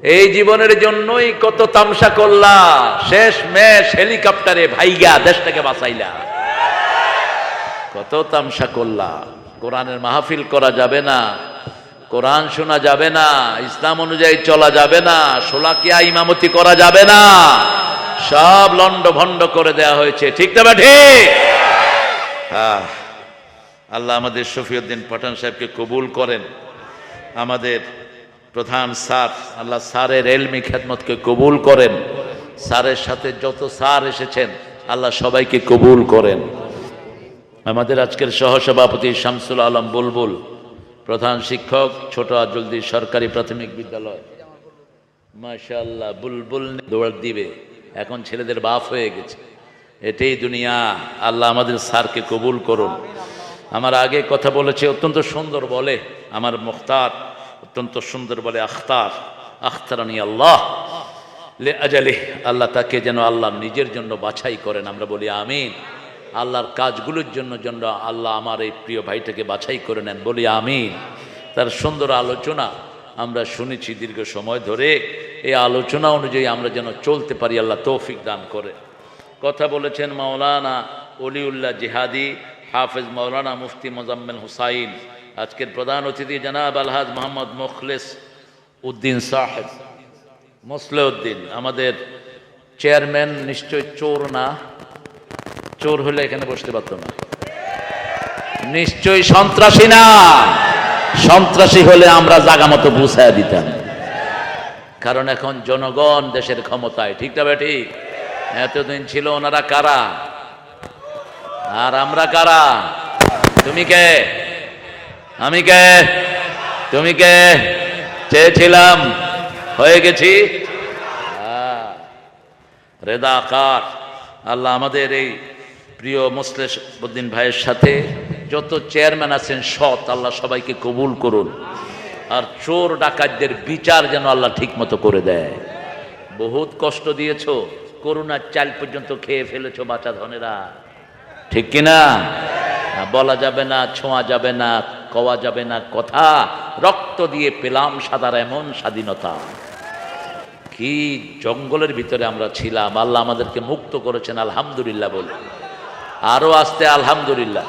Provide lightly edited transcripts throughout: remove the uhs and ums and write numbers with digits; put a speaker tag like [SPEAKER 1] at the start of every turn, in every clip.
[SPEAKER 1] এই জীবনের জন্যই কত তামসা করলা, শেষ মেশ হেলিকপ্টারে ভাইগা দেশটাকে বাঁচাইলা। কত তামসা করলা। কোরআনের মাহফিল করা যাবে না, কোরআন শোনা যাবে না, ইসলাম অনুযায়ী চলা যাবে না, শোলাকিয়া ইমামতি করা যাবে না, সব লন্ড ভন্ড করে দেয়া হয়েছে। ঠিক না বা ঠিক? আল্লাহ আমাদের শফিউদ্দিন পাঠান সাহেবকে কবুল করেন, আমাদের প্রধান স্যার, আল্লাহ স্যারের এলমি খেদমতকে কবুল করেন, স্যারের সাথে যত স্যার এসেছেন আল্লাহ সবাইকে কবুল করেন। আমাদের আজকের সহসভাপতি শামসুল আলম বুলবুল, প্রধান শিক্ষক ছোট আজলদি সরকারি প্রাথমিক বিদ্যালয়, মাশাআল্লাহ বুলবুল দৌড় দিবে, এখন ছেলেদের বাপ হয়ে গেছে, এটাই দুনিয়া। আল্লাহ আমাদের স্যারকে কবুল করুন। আমার আগে কথা বলেছে, অত্যন্ত সুন্দর বলে, আমার মুখতার অত্যন্ত সুন্দর বলে, আখতারানি আল্লাহ লে আজালি, আল্লাহ তাকে যেন আল্লাহ নিজের জন্য বাছাই করেন। আমরা বলি আমিন। আল্লাহর কাজগুলোর জন্য আল্লাহ আমার এই প্রিয় ভাইটাকে বাছাই করে নেন, বলি আমিন। তার সুন্দর আলোচনা আমরা শুনেছি দীর্ঘ সময় ধরে, এই আলোচনা অনুযায়ী আমরা যেন চলতে পারি, আল্লাহ তৌফিক দান করে। কথা বলেছেন মাওলানা অলিউল্লাহ জিহাদি, হাফেজ মাওলানা মুফতি মোজাম্মেল হুসাইন। আজকের প্রধান অতিথি জনাব আলহাজ মোহাম্মদ মুখলেস উদ্দিন সাহেব, মুসলেউদ্দিন, আমাদের চেয়ারম্যান। নিশ্চয় চোর না? চোর হলে এখানে বসতে পারত না। নিশ্চয়ই সন্ত্রাসী না? সন্ত্রাসী হলে আমরা জাগা মতো বুঝাইয়া দিতাম, কারণ এখন জনগণ দেশের ক্ষমতায়। ঠিক না ঠিক? এতদিন ছিল ওনারা কারা আর আমরা কারা? তুমি কে? আমি কে? তুমি কে? চেয়েছিলাম, হয়ে গেছি রেদাকার। আল্লাহ আমাদের এই প্রিয় মুসলেউদ্দিন ভাইয়ের সাথে যত চেয়ারম্যান আছেন সৎ, আল্লাহ সবাইকে কবুল করুন। আর চোর ডাকাতদের বিচার যেন আল্লাহ ঠিক মতো করে দেয়। বহুত কষ্ট দিয়েছ, করোনার চাল পর্যন্ত খেয়ে ফেলেছ বাচ্চা ধনেরা, ঠিক কিনা? বলা যাবে না, ছোঁয়া যাবে না, কওয়া যাবে না কথা, রক্ত দিয়ে পেলাম সাদার এমন স্বাধীনতা। কি জঙ্গলের ভিতরে আমরা ছিলাম, আল্লাহ আমাদেরকে মুক্ত করেছেন, আলহামদুলিল্লাহ বলে। আরো আসতে আলহামদুলিল্লাহ,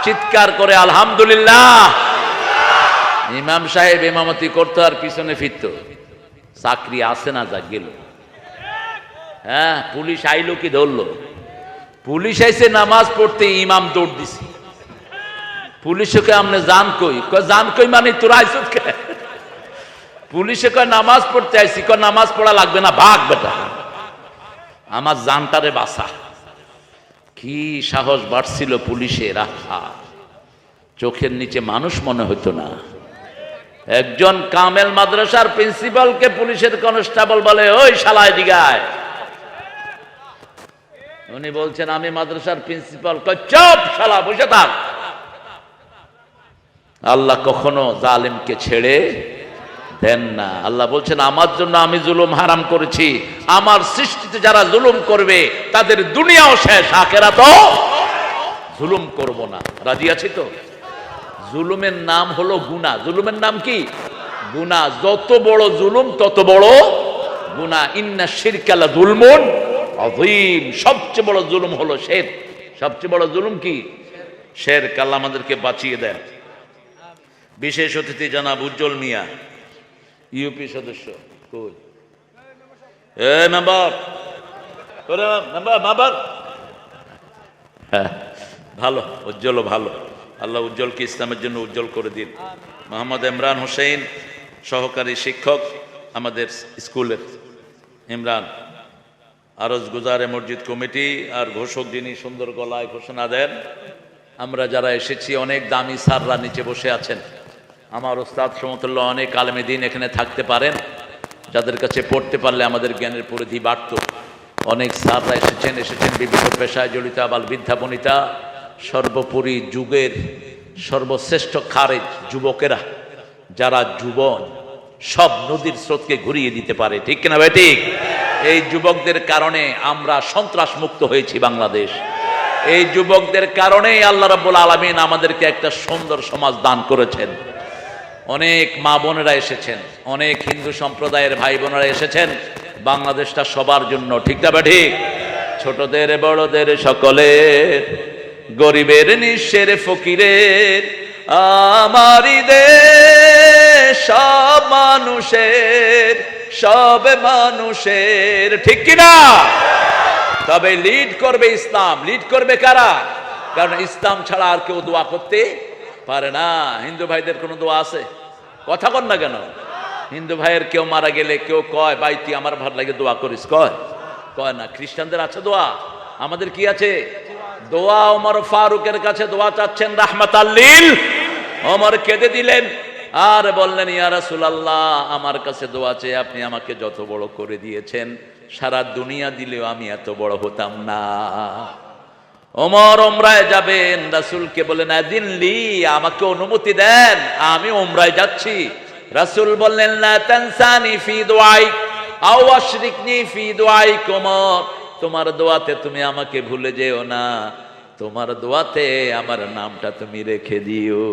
[SPEAKER 1] চিৎকার করে আলহামদুলিল্লাহ। ইমাম সাহেব ইমামতি করতো আর পিছনে ফিরতো, চাকরি আসে না, যা গেল। হ্যাঁ, পুলিশ আইলো কি ধরলো? পুলিশ আইসে নামাজ পড়তে, ইমাম দৌড় দিছে। পুলিশকে আমনে জান কই? জান কই মানে তোরা আইসত কে? পুলিশে কয় নামাজ পড়তে আইসি। কয় নামাজ পড়া লাগবে না, ভাগ বেটা, আমার জানটারে বাঁচা। কি সাহস বাড়ছিল পুলিশের! আহা, চোখের নিচে মানুষ মনে হইতো না। একজন কামেল মাদ্রাসার প্রিন্সিপালকে পুলিশের কনস্টেবল বলে, ওই শালা এদিকে আয়। উনি বলছেন আমি মাদ্রাসার প্রিন্সিপাল। কয় চুপ শালা, বসে থাক। আল্লাহ কখনো জালেমকে ছেড়ে দেন না। আল্লাহ বলছেন আমার জন্য আমি জুলুম হারাম করেছি, আমার সৃষ্টিতে যারা জুলুম করবে তাদের দুনিয়াও শেষ, আখিরাতও জুলুম করব না। রাজি আছি তো? জুলুমের নাম হলো গুনাহ। জুলুমের নাম কি? গুনাহ। যত বড় জুলুম তত বড় গুনাহ। ইন্না শিরকা লা যুলমুন আযীম। সবচেয়ে বড় জুলুম হলো শিরক। সবচেয়ে বড় জুলুম কি? শিরক। আল্লাহ আমাদেরকে বাঁচিয়ে দেন। বিশেষ অতিথি জনাব উজ্জ্বল মিয়া, ইউপি সদস্য। কই এ মেম্বার? মেম্বার ভালো, উজ্জ্বল ভালো। আল্লাহ উজ্জ্বলকে ইসলামের জন্য উজ্জ্বল করে দিন। মোহাম্মদ ইমরান হোসেন, সহকারী শিক্ষক আমাদের স্কুলের। ইমরান আরজ গুজারে মসজিদ কমিটি আর ঘোষক, যিনি সুন্দর গলায় ঘোষণা দেন। আমরা যারা এসেছি, অনেক দামি স্যাররা নিচে বসে আছেন। আমার ওস্তাদ সমতুল্য অনেক আলেমে দিন এখানে থাকতে পারেন, যাদের কাছে পড়তে পারলে আমাদের জ্ঞানের পরিধি বাড়ত। অনেক স্যাররা এসেছেন বিভিন্ন পেশায় জড়িত, আবার বিদ্যাপনিতা। সর্বোপরি যুগের সর্বশ্রেষ্ঠ খারেজ যুবকেরা, যারা যুবক সব নদীর স্রোতকে ঘুরিয়ে দিতে পারে, ঠিক কিনা ভাই? ঠিক। এই যুবকদের কারণে আমরা সন্ত্রাস মুক্ত হয়েছি বাংলাদেশ। এই যুবকদের কারণেই আল্লাহ রাব্বুল আলামিন আমাদেরকে একটা সুন্দর সমাজ দান করেছেন। অনেক মা বোনেরা এসেছেন, অনেক হিন্দু সম্প্রদায়ের ভাই বোনেরা এসেছেন। বাংলাদেশটা সবার জন্য, ঠিক না ঠিক? ছোটদের বড়দের সকলের, গরিবের নিঃস্বের ফকিরের, আমারই দেশ সব মানুষের, সব মানুষের, ঠিক কিনা? তবে লিড করবে ইসলাম। লিড করবে কারা? কারণ ইসলাম ছাড়া আর কেউ দোয়া করতে পারে না। হিন্দু ভাইদের কোনো দোয়া আছে? কথা বল না কেন? হিন্দু ভাইয়ের কেউ মারা গেলে কেউ কয় ভাই তুই আমার ভালো লাগে দোয়া করিস? কয়? কয় না। খ্রিস্টানদের আছে দোয়া, আমাদের কি আছে? দোয়া। ওমর ফারুকের কাছে দোয়া চাচ্ছেন রাহমাতাল লিল, ওমর কেঁদে দিলেন আর বললেন ইয়া রাসূলুল্লাহ, আমার কাছে দোয়া চেয়ে আপনি আমাকে যত বড় করে দিয়েছেন, সারা দুনিয়া দিলেও আমি এত বড় হতাম না। ওমর উমরায় যাবেন, রাসূলকে বলেন আযিনলি, আমাকে অনুমতি দেন, আমি উমরায় যাচ্ছি। রাসূল বললেন লা তানসানি ফি দুআইক আও আশরিকনি ফি দুআইক। ওমর, তোমার দোয়াতে তুমি আমাকে ভুলে যেও না, তোমার দোয়াতে আমার নামটা তুমি রেখে দিও।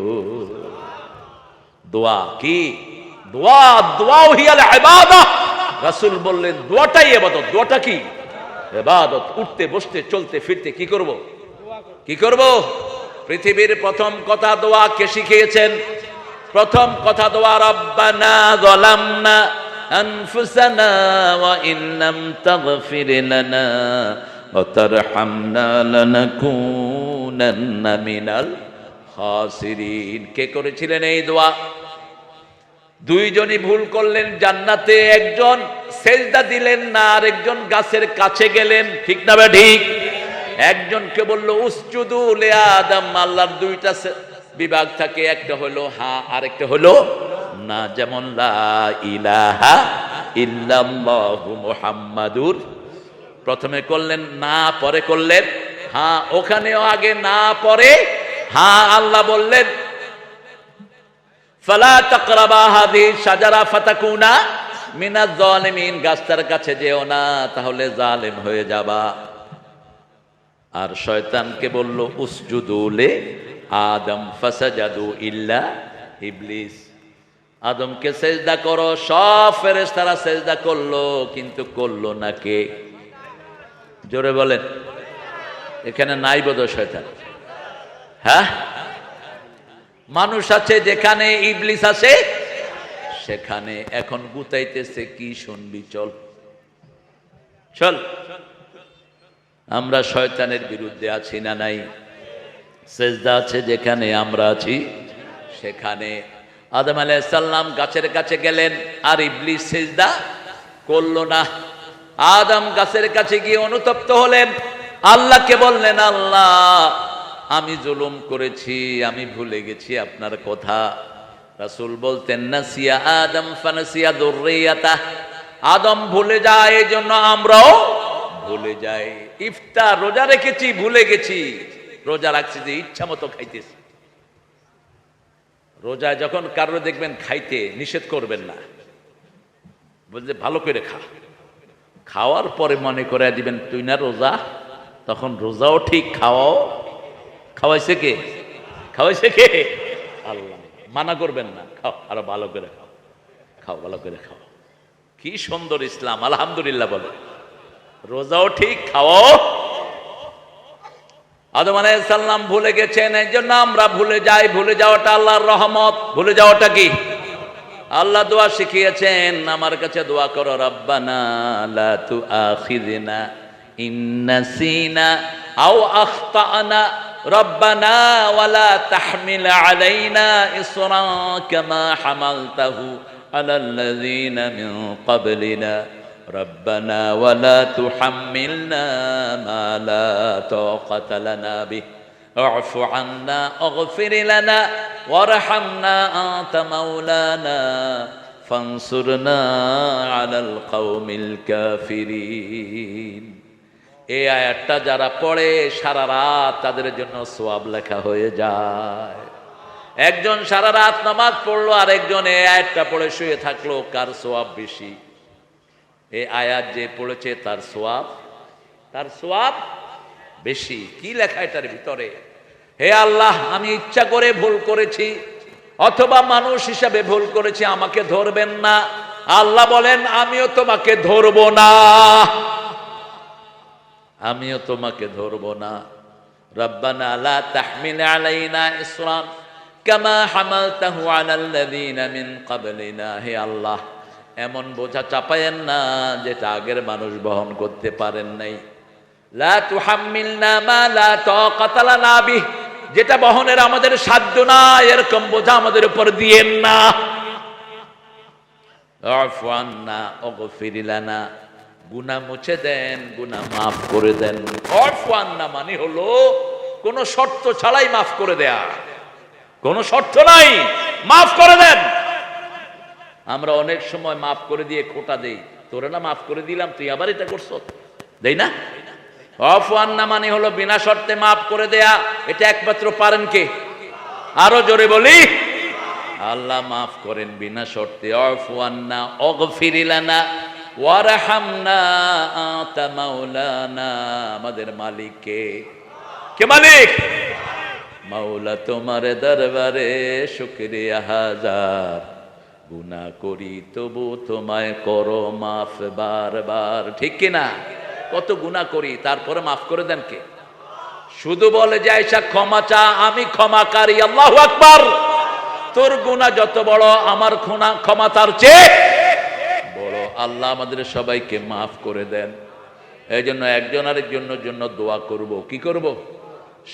[SPEAKER 1] দোয়া কি? দোয়া, দোয়া হিয়াল ইবাদা। রাসূল বললেন দোয়াটাই ইবাদত। দোয়াটা কি? ইবাদত। উঠতে বসতে চলতে ফিরতে কি করব? কি করব? পৃথিবীর প্রথম কথা দোয়া কে শিখিয়েছেন? প্রথম কথা দোয়া রব্বানা যালামনা আনফুসানা ওয়া ইন লাম তাগফির লানা ওয়া তারহামনা লানাকুনান্না মিনাল খাসিরিন। কে করেছিলেন এই দোয়া? দুইজনই ভুল করলেন জান্নাতে, একজন সেজদা দিলেন না আর একজন গাছের কাছে গেলেন, ঠিক না বা ঠিক? একজনকে বলল উসজুদু লি আদম। আল্লাহর দুইটা বিভাগ থাকে, একটা হলো হ্যাঁ আর একটা হলো না। যেমন লা ইলাহা ইল্লাল্লাহু মুহাম্মাদুর, প্রথমে করলেন না, পরে করলেন হ্যাঁ। ওখানেও আগে না পরে হ্যাঁ। আল্লাহ বললেন ফালা তাকরাবা হাযিহি শাজারা ফাতাকুনা মিনাজ জালিমিন, গাছটার কাছে যেও না তাহলে জালেম হয়ে যাবা। আর শয়তানকে বলল উসজুদু লি আদম ফাসাজাদু ইল্লা ইবলিস, আদমকে সেজদা করো। সব ফেরেশতারা সেজদা করলো, কিন্তু করলো না কে? জোরে বলেন। এখানে নাই বোধহয় শয়তান? হ্যাঁ, মানুষ আছে যেখানে, ইবলিস আছে সেখানে। এখন গুতাইতেছে কি শুনবি? চল চল। আমরা শয়তানের বিরুদ্ধে আছি না নাই? সেজদা আছে যেখানে, আমরা আছি সেখানে। আদম আলাইহিস সালাম গাছের কাছে গেলেন আর ইবলিস সেজদা করলো না। আদম গাছের কাছে গিয়ে অনুতপ্ত হলেন, আল্লাহকে বললেন আল্লাহ আমি জুলুম করেছি, আমি ভুলে গেছি আপনার কথা। রাসূল বলতেন নাসিয়া আদম ফানাসিয়া যুররিয়াতা, আদম ভুলে যায় এই জন্য আমরাও ভুলে যাই। ইফতার রোজা রেখেছি, ভুলে গেছি। রোজা রাখছি যে ইচ্ছা মতো খাইতেছি। রোজায় যখন কারো দেখবেন খাইতে, নিষেধ করবেন না, বলছে ভালো করে খা। খাওয়ার পরে মনে করে দিবেন তুই না রোজা, তখন রোজাও ঠিক, খাওয়াও। খাওয়াইছে কে? খাওয়াইছে কে? আল্লাহ। মানা করবেন না, খাও, আরো ভালো করে খাও, খাও ভালো করে খাও। কি সুন্দর ইসলাম, আলহামদুলিল্লাহ বলো। রোজাও ঠিক, খাওয়াও। আদম আলাইহিস সালাম ভুলে গেছেন, এই জন্য আমরা ভুলে যাই। ভুলে যাওয়াটা আল্লাহর রহমত। ভুলে যাওয়াটা কি? আল্লাহ দোয়া শিখিয়েছেন, আমার কাছে দোয়া করো রব্বানা লা তুআখিযনা ইন নাসিনা আও আখতানা রব্বানা ওয়ালা তাহমিল আলাইনা ইসরা কামা হামালতাহু আলাল্লাযিনা মিন ক্বাবলিনা রব্বানা ওয়ালা তুহাম্মিলনা মা লা তাকাতা লানা বিহি আ'ফু আন্না আগফির লানা ওয়ারহামনা আনতা মাওলানা ফানসুরনা আলাল কওমিল কাফিরিন। এই আয়াতটা যারা পড়ে সারা রাত তাদের জন্য সওয়াব লেখা হয়ে যায়। একজন সারা রাত নামাজ পড়লো আর একজন এই আয়াতটা পড়ে শুয়ে থাকলো, কার সওয়াব বেশি? এই আয়াত যে পড়েছে তার সওয়াব বেশি। কি লেখা এটার ভিতরে? হে আল্লাহ, আমি ইচ্ছা করে ভুল করেছি, অথবা মানুষ হিসাবে ভুল করেছি, আমাকে ধরবেন না। আল্লাহ বলেন আমিও তোমাকে ধরব না, আমিও তোমাকে ধরব না। রব্বানা লা তাহমিল আলাইনা ইসরান কামা হামালতাহু আলাল্লাযীনা মিন ক্বাবলিনা। হে আল্লাহ, এমন বোঝা চাপায়েন না যেটা আগের মানুষ বহন করতে পারেন নাই। লা তুহাম্মিলনা মা লা তাকাতা লানা বিহি, যেটা বহনের আমাদের সাধ্য নাই, এরকম বোঝা আমাদের উপর দিয়েন না। আফু আন্না ওগফির লানা, গুনাহ মুছে দেন, গুনাহ মাফ করে দেন। আফু আন্না মানে হলো কোন শর্ত ছাড়াই মাফ করে দেয়া, কোন শর্ত নাই, মাফ করে দেন। আমরা অনেক সময় মাফ করে দিয়ে খোটা দেই, তোরে না মাফ করে দিলাম, তুই আবার এটা করছো, দেই না? আফু আন্না মানে হলো বিনা শর্তে মাফ করে দেয়া। এটা একমাত্র পারেন কে? আরো জোরে বলি, আল্লাহ মাফ করেন বিনা শর্তে। আফু আন্না ওগফির লানা ওয়ারহামনা আতা মাওলানা। আমাদের মালিক কে? কে মালিক? মাওলা তোমার দরবারে শুকরিয়া হাজার, গুনাহ করি তবু তোমায় করো মাফ বারবার। ঠিক কিনা? কত গুনাহ করি, তারপরে মাফ করে দেন কে? শুধু বলে যে আয়েশা ক্ষমা চা, আমি ক্ষমাকারী। আল্লাহু আকবার। তোর গুনাহ যত বড়, আমার ক্ষমা তার চেয়ে বড়। আল্লাহ আমাদের সবাইকে মাফ করে দেন। এই জন্য একজন আরেকজনের জন্য দোয়া করব। কি করব?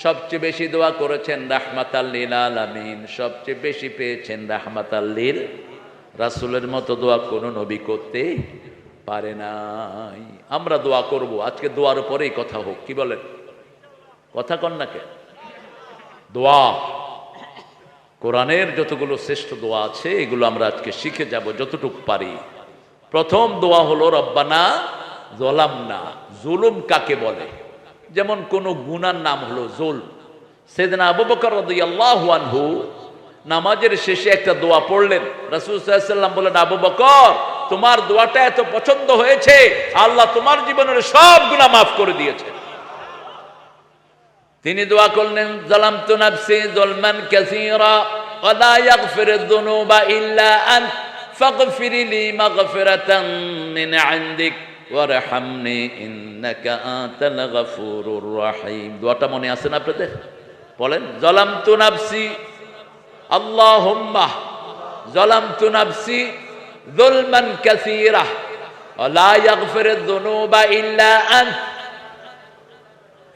[SPEAKER 1] সবচেয়ে বেশি দোয়া করেছেন রাহমাতাল লিল আলামিন, সবচেয়ে বেশি পেয়েছেন রাহমাতাল লিল রাসূলের মতো দোয়া কোন নবী করতে পারে নাই। আমরা দোয়া করব। আজকে দোয়ার উপরেই কথা হোক, কি বলেন? কথা কন না কে? দোয়া, কোরআনের যতগুলো শ্রেষ্ঠ দোয়া আছে এগুলো আমরা আজকে শিখে যাব যতটুকু পারি। প্রথম দোয়া হলো রব্বানা যালামনা। জুলুম কাকে বলে? যেমন কোন গুনার নাম হলো জুলম। সাইয়েদনা আবু বকর রাদিয়াল্লাহু আনহু নামাজের শেষে একটা দোয়া পড়লেন। রাসূল সাল্লাল্লাহু আলাইহি ওয়াসাল্লাম বলেন, আবু বকর তোমার দোয়াটা এত পছন্দ হয়েছে, আল্লাহ তোমার জীবনের সব গুনাহ মাফ করে দিয়েছে। তিনি দোয়া করলেন, যালামতু নাফসি যুলমান কাসীরা ওয়া লা ইয়াগফিরুয যুনুবা ইল্লা আনত ফাগফির লি মাগফিরাতাম মিন ইনদিক ওয়ারহামনি ইন্নাকা আনতাল গফুরুর রহিম। দোয়াটা মনে আছে না আপনাদের? বলেন, যালামতু নাফসি, আল্লাহুম্মা যালামতু নাফসি যুলমান কাসীরা ওয়া লা ইয়াগফিরুয যুনুবা ইল্লা আনত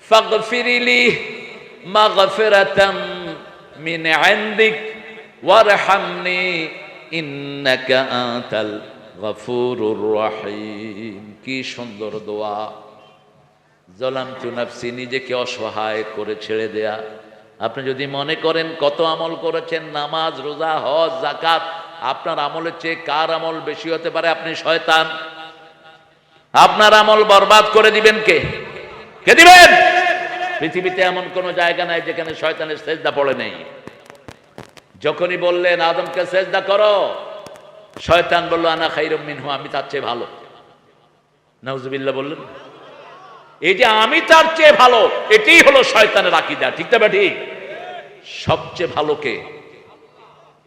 [SPEAKER 1] ফাগফির লি মাগফিরাতাম মিন ইনদিক ওয়ারহামনি ইন্নাকা আনতাল গফুরুর রহিম। কি সুন্দর দোয়া! যালামতু নাফসি, নিজেকে অসহায় করে ছেড়ে দেয়া। আপনি যদি মনে করেন কত আমল করেছেন, নামাজ, রোজা, হজ, যাকাত, আপনার আমলের চেয়ে কার আমল বেশি হতে পারে? আপনি শয়তান। আপনার আমল বরবাদ করে দিবেন কে? কে দিবেন? পৃথিবীতে এমন কোন জায়গা নাই যেখানে শয়তানের সেজদা পড়ে নেই। যখনই বললেন আদমকে সেজদা করো, শয়তান বলল আনা খাইরুম মিনহু, আমি তার চেয়ে ভালো। নাউজুবিল্লাহ বললেন। এই যে আমি তার চেয়ে ভালো, এটাই হলো শয়তানের আকীদা। ঠিক না ঠিক? সবচেয়ে ভালো কে?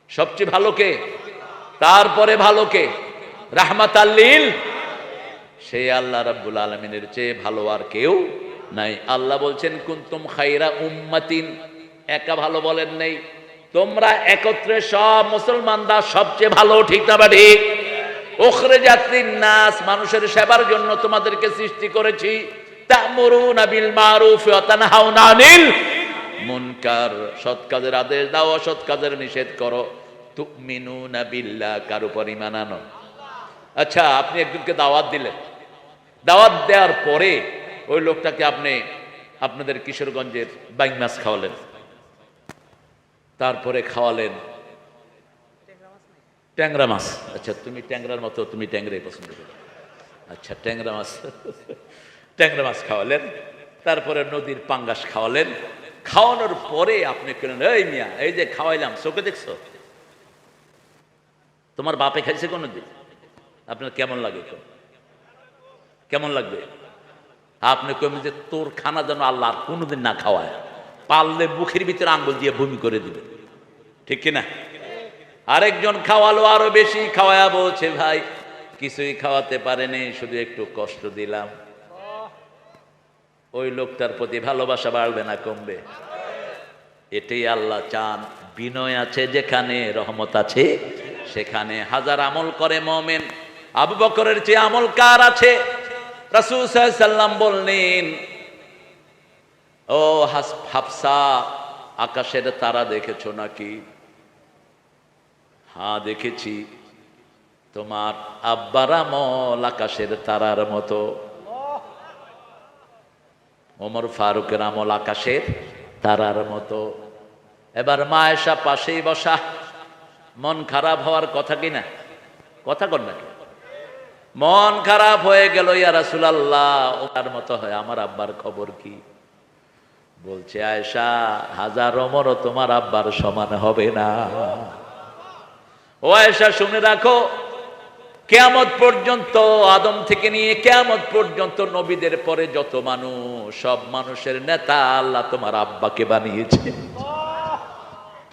[SPEAKER 1] সবচেয়ে ভালো কে? তারপরে ভালো কে? রাহমাতাল লিল, সেই আল্লাহ রাব্বুল আলামিনের চেয়ে ভালো আর কেউ নাই। আল্লাহ বলছেন কুনতুম খায়রা উম্মাতিন, একা ভালো বলেন নাই, তোমরা একত্রে সব মুসলমানরা সবচেয়ে ভালো। ঠিক না ঠিক? উখরিজাত লিন-নাস, মানুষের সেবার জন্য তোমাদেরকে সৃষ্টি করেছি। তা'মুরুনা বিল মারুফ ওয়া তানহাউনা আনিল মুনকার, সৎ কাজের আদেশ দাও, অসৎ কাজের নিষেধ করো। তুমিনুনা বিল্লাহ, কার উপর ঈমান আনো। আচ্ছা, আপনি একজনকে দাওয়াত দিলেন, দাওয়াত দেওয়ার পরে ওই লোকটাকে আপনি আপনাদের কিশোরগঞ্জের বাইং মাছ খাওয়ালেন, তারপরে খাওয়ালেন ট্যাংরা মাছ। আচ্ছা, তুমি ট্যাংরার মতো, তুমি ট্যাংরাই পছন্দ করো। আচ্ছা, ট্যাংরা মাছ, ট্যাংরা মাছ খাওয়ালেন, তারপরে নদীর পাঙ্গাস খাওয়ালেন। খাওয়ানোর পরে আপনি কেন, এই মিয়া, এই যে খাওয়াইলাম, চোখে দেখছো? তোমার বাপে খাইছে কোনোদিন? আপনার কেমন লাগে? কেমন লাগবে? আপনি কমেন যে তোর খানা যেন আল্লাহ আর কোনোদিন না খাওয়ায়, পারলে মুখের ভিতরে আঙ্গুল দিয়ে বমি করে দিবে। ঠিক কিনা? আরেকজন খাওয়ালো আরো বেশি, খাওয়ায়া বলছে ভাই কিছুই খাওয়াতে পারেনি, শুধু একটু কষ্ট দিলাম। ওই লোকটার প্রতি ভালোবাসা বাড়বে না কমবে? এটাই আল্লাহ চান। বিনয় আছে যেখানে, রহমত আছে সেখানে। হাজার আমল করে মুমিন, আবু বকরের চেয়ে আমল কার আছে? রাসূল সাল্লাল্লাহু আলাইহি সাল্লাম বললেন, ও হাফসা, আকাশের তারা দেখেছো নাকি? হ্যাঁ দেখেছি। তোমার আব্বার আমল আকাশের তারার মতো, ওমর ফারুকের আমল আকাশের তারার মতো। এবার মা আয়েশা পাশেই বসা, মন খারাপ হওয়ার কথা কিনা? কথা কর নাকি? মন খারাপ হয়ে গেল, ইয়া রাসূলুল্লাহ ওর মতো হয়, আমার আব্বার খবর কি? বলছে আয়েশা, হাজার ওমরও তোমার আব্বার সমান হবে না। ও আয়েশা শুনে রাখো, কিয়ামত পর্যন্ত, আদম থেকে নিয়ে কিয়ামত পর্যন্ত নবীদের পরে যত মানুষ, সব মানুষের নেতা আল্লাহ তোমার আব্বাকে বানিয়েছে।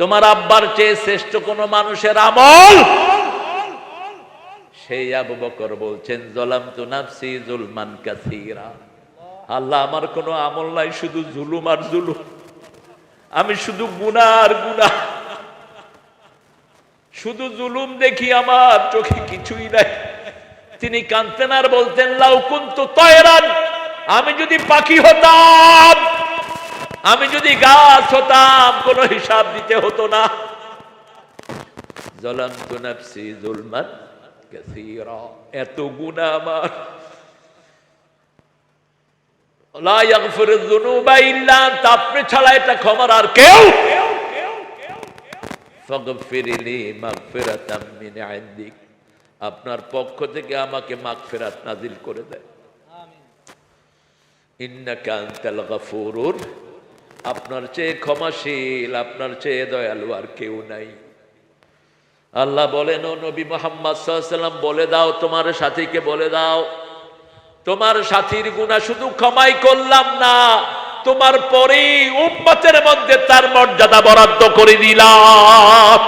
[SPEAKER 1] তোমার আব্বার চেয়ে শ্রেষ্ঠ কোন মানুষের আমল? সেই আবু বকর বলছেন, যালামতু নাফসি যুলমান কাসীরা, আল্লাহ আমার কোনো আমল নাই, শুধু জুলুম আর জুলুম, আমি শুধু গুনাহ আর গুনাহ, শুধু জুলুম দেখি, আমার চোখে কিছুই নাই। তিনি কাঁদতেন আর বলতেন, লাউ কুনতু তায়রান, আমি যদি পাখি হতাম, আমি যদি গাছ হতাম, কোনো হিসাব দিতে হতো না। যালামতু নাফসি যুলমান কাসীরা, এত গুনাহ আমার, লা ইয়াগফিরু যুনুবা ইল্লা আনতা, আপনি ছাড়া এটা ক্ষমার আর কেউ। ফাগফিরলি মাগফিরাতাম মিন ইনদিক, আপনার পক্ষ থেকে আমাকে মাগফিরাত নাজিল করে দেন। আমিন। ইন্নাকা আনতাল গফুরুর, আপনার চেয়ে ক্ষমাশীল, আপনার চেয়ে দয়ালু আর কেউ নাই। আল্লাহ বলেন, ও নবী মুহাম্মদ সাল্লাল্লাহু আলাইহি ওয়াসাল্লাম বলে দাও, তোমার সাথীকে বলে দাও, তোমার সাথীর গুনাহ শুধু ক্ষমাই করলাম না, তোমার পরে উম্মতের মধ্যে তার মর্যাদা বরাদ্দ করে দিলাম।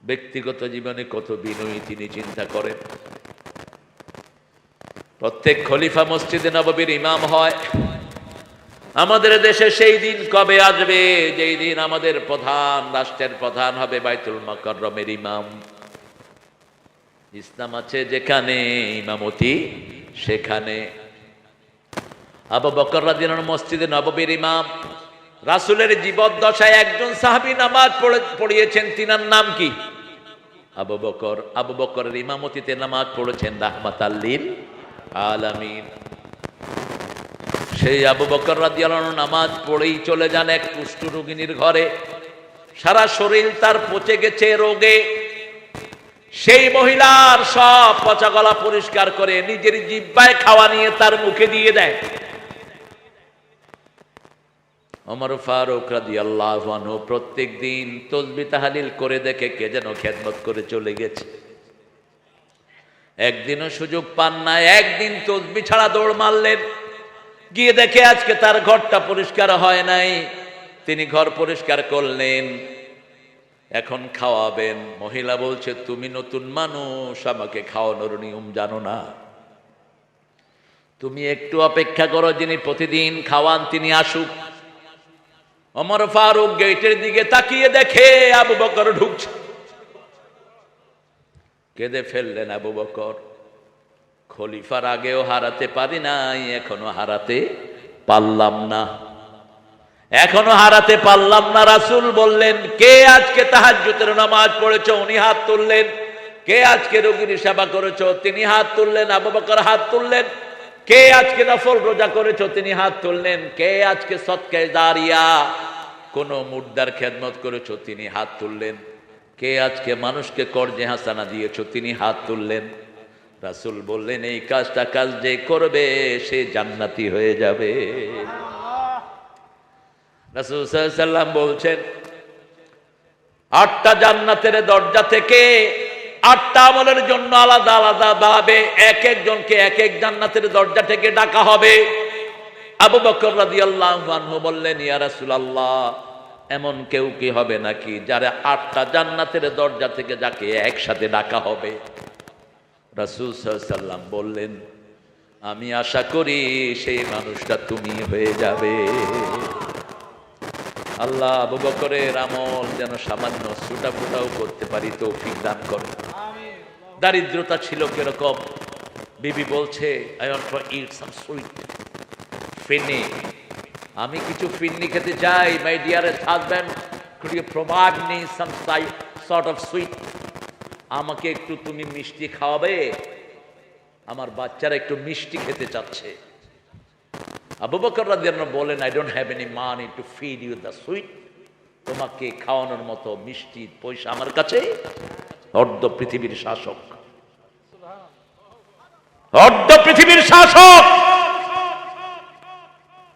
[SPEAKER 1] ব্যক্তিগত জীবনে কত বিনয়ী তিনি, চিন্তা করেন। প্রত্যেক খলিফা মসজিদে নববীর ইমাম হয়। আমাদের দেশে সেই দিন কবে আসবে যেই দিন আমাদের প্রধান, রাষ্ট্রের প্রধান হবে বাইতুল মুকাররমের ইমাম। ইসলাম আছে যেখানে, ইমামতি সেখানে। আবু বকর রাদিয়াল্লাহু আনহু মসজিদে নববীর ইমাম। রাসূলের জীবদ্দশায় একজন সাহাবী নামাজ পড়িয়েছেন, তিনার নাম কি? আবু বকর। আবু বকরের ইমামতিতে নামাজ পড়েছেন রাহমাতাল লিল আলামিন। সেই আবু বকর রাদিয়াল্লাহু আনহু নামাজ পড়েই চলে যান এক কুষ্ঠ রোগিনীর ঘরে। সারা শরীর তার পচে গেছে রোগে। সেই মহিলার সব পচা গলা পরিষ্কার করে নিজের জিহ্বায় খাওয়া নিয়ে তার মুখে দিয়ে দেয়। ওমর ফারুক রাদিয়াল্লাহু আনহু প্রত্যেক দিন তাসবিহ তাহলিল করে দেখে কে যেন খেদমত করে চলে গেছে। একদিনও সুযোগ পান না, একদিন তাসবিহ ছাড়া দৌড় মারলেন, গিয়ে দেখে আজকে তার ঘরটা পরিষ্কার হয় নাই। তিনি ঘর পরিষ্কার করলেন, এখন খাওয়াবেন। মহিলা বলছে, তুমি নতুন মানুষ, আমাকে খাওয়ানোর নিয়ম জানো না, তুমি একটু অপেক্ষা করো, যিনি প্রতিদিন খাওয়ান তিনি আসুক। ওমর ফারুক গেটের দিকে তাকিয়ে দেখে আবু বকর ঢুকছে। কেঁদে ফেললেন আবু বকর, খলিফার আগেও হারাতে পারি নাই, এখনো হারাতে পারলাম না, এখনো হারাতে পারলাম না। রাসূল বললেন, কে আজকে তাহাজ্জুদের নামাজ পড়েছো? উনি হাত তুললেন। কে আজকে রোগীর সেবা করেছো? তিনি হাত তুললেন। আবু বকর হাত তুললেন। কে আজকে নফল রোজা করেছো? তিনি হাত তুললেন। কে আজকে সদকায়ে জারিয়া কোন মুর্দার খেদমত করেছো? তিনি হাত তুললেন। কে আজকে মানুষকে কর্জে হাসানা দিয়েছো? তিনি হাত তুললেন। রাসূল বললেন, এই কাজটা কাজ যে করবে সে জান্নাতি হয়ে যাবে। রাসূল সাল্লাল্লাহু আলাইহি ওয়াসাল্লাম বলছেন, 8টা জান্নাতের দরজা থেকে 8টা আমলের জন্য আলাদা আলাদা ভাবে এক একজনকে এক এক জান্নাতের দরজা থেকে ডাকা হবে। আবু বকর রাদিয়াল্লাহু আনহু বললেন, ইয়া রাসূলুল্লাহ, এমন কেউ কি হবে নাকি যারা 8টা জান্নাতের দরজা থেকে যাকে একসাথে ডাকা হবে? রাসূল সাল্লাল্লাহু আলাইহি সাল্লাম বললেন, আমি আশা করি সেই মানুষটা তুমি হয়ে যাবে। আল্লাহ আবু বকরের আমল যেন সামান্য ছুটাফুটাও করতে পারি, তৌফিক দান করো। দারিদ্রতা ছিল কিরকম? বিবি বলছে, I want to eat some sweet phirni, আমি কিছু ফিন্নি খেতে চাই। My dearest husband, could you provide me some sort of sweet? আমাকে একটু তুমি মিষ্টি খাওয়াবে, আমার বাচ্চারা একটু মিষ্টি খেতে চাচ্ছে। আবু বকর রাদিয়াল্লাহু আনহু বলেন, I don't have any money to feed you the sweet, তোমাকে খাওয়ানোর মতো মিষ্টি পয়সা আমার কাছে। অর্ধ পৃথিবীর শাসক, অর্ধ পৃথিবীর শাসক,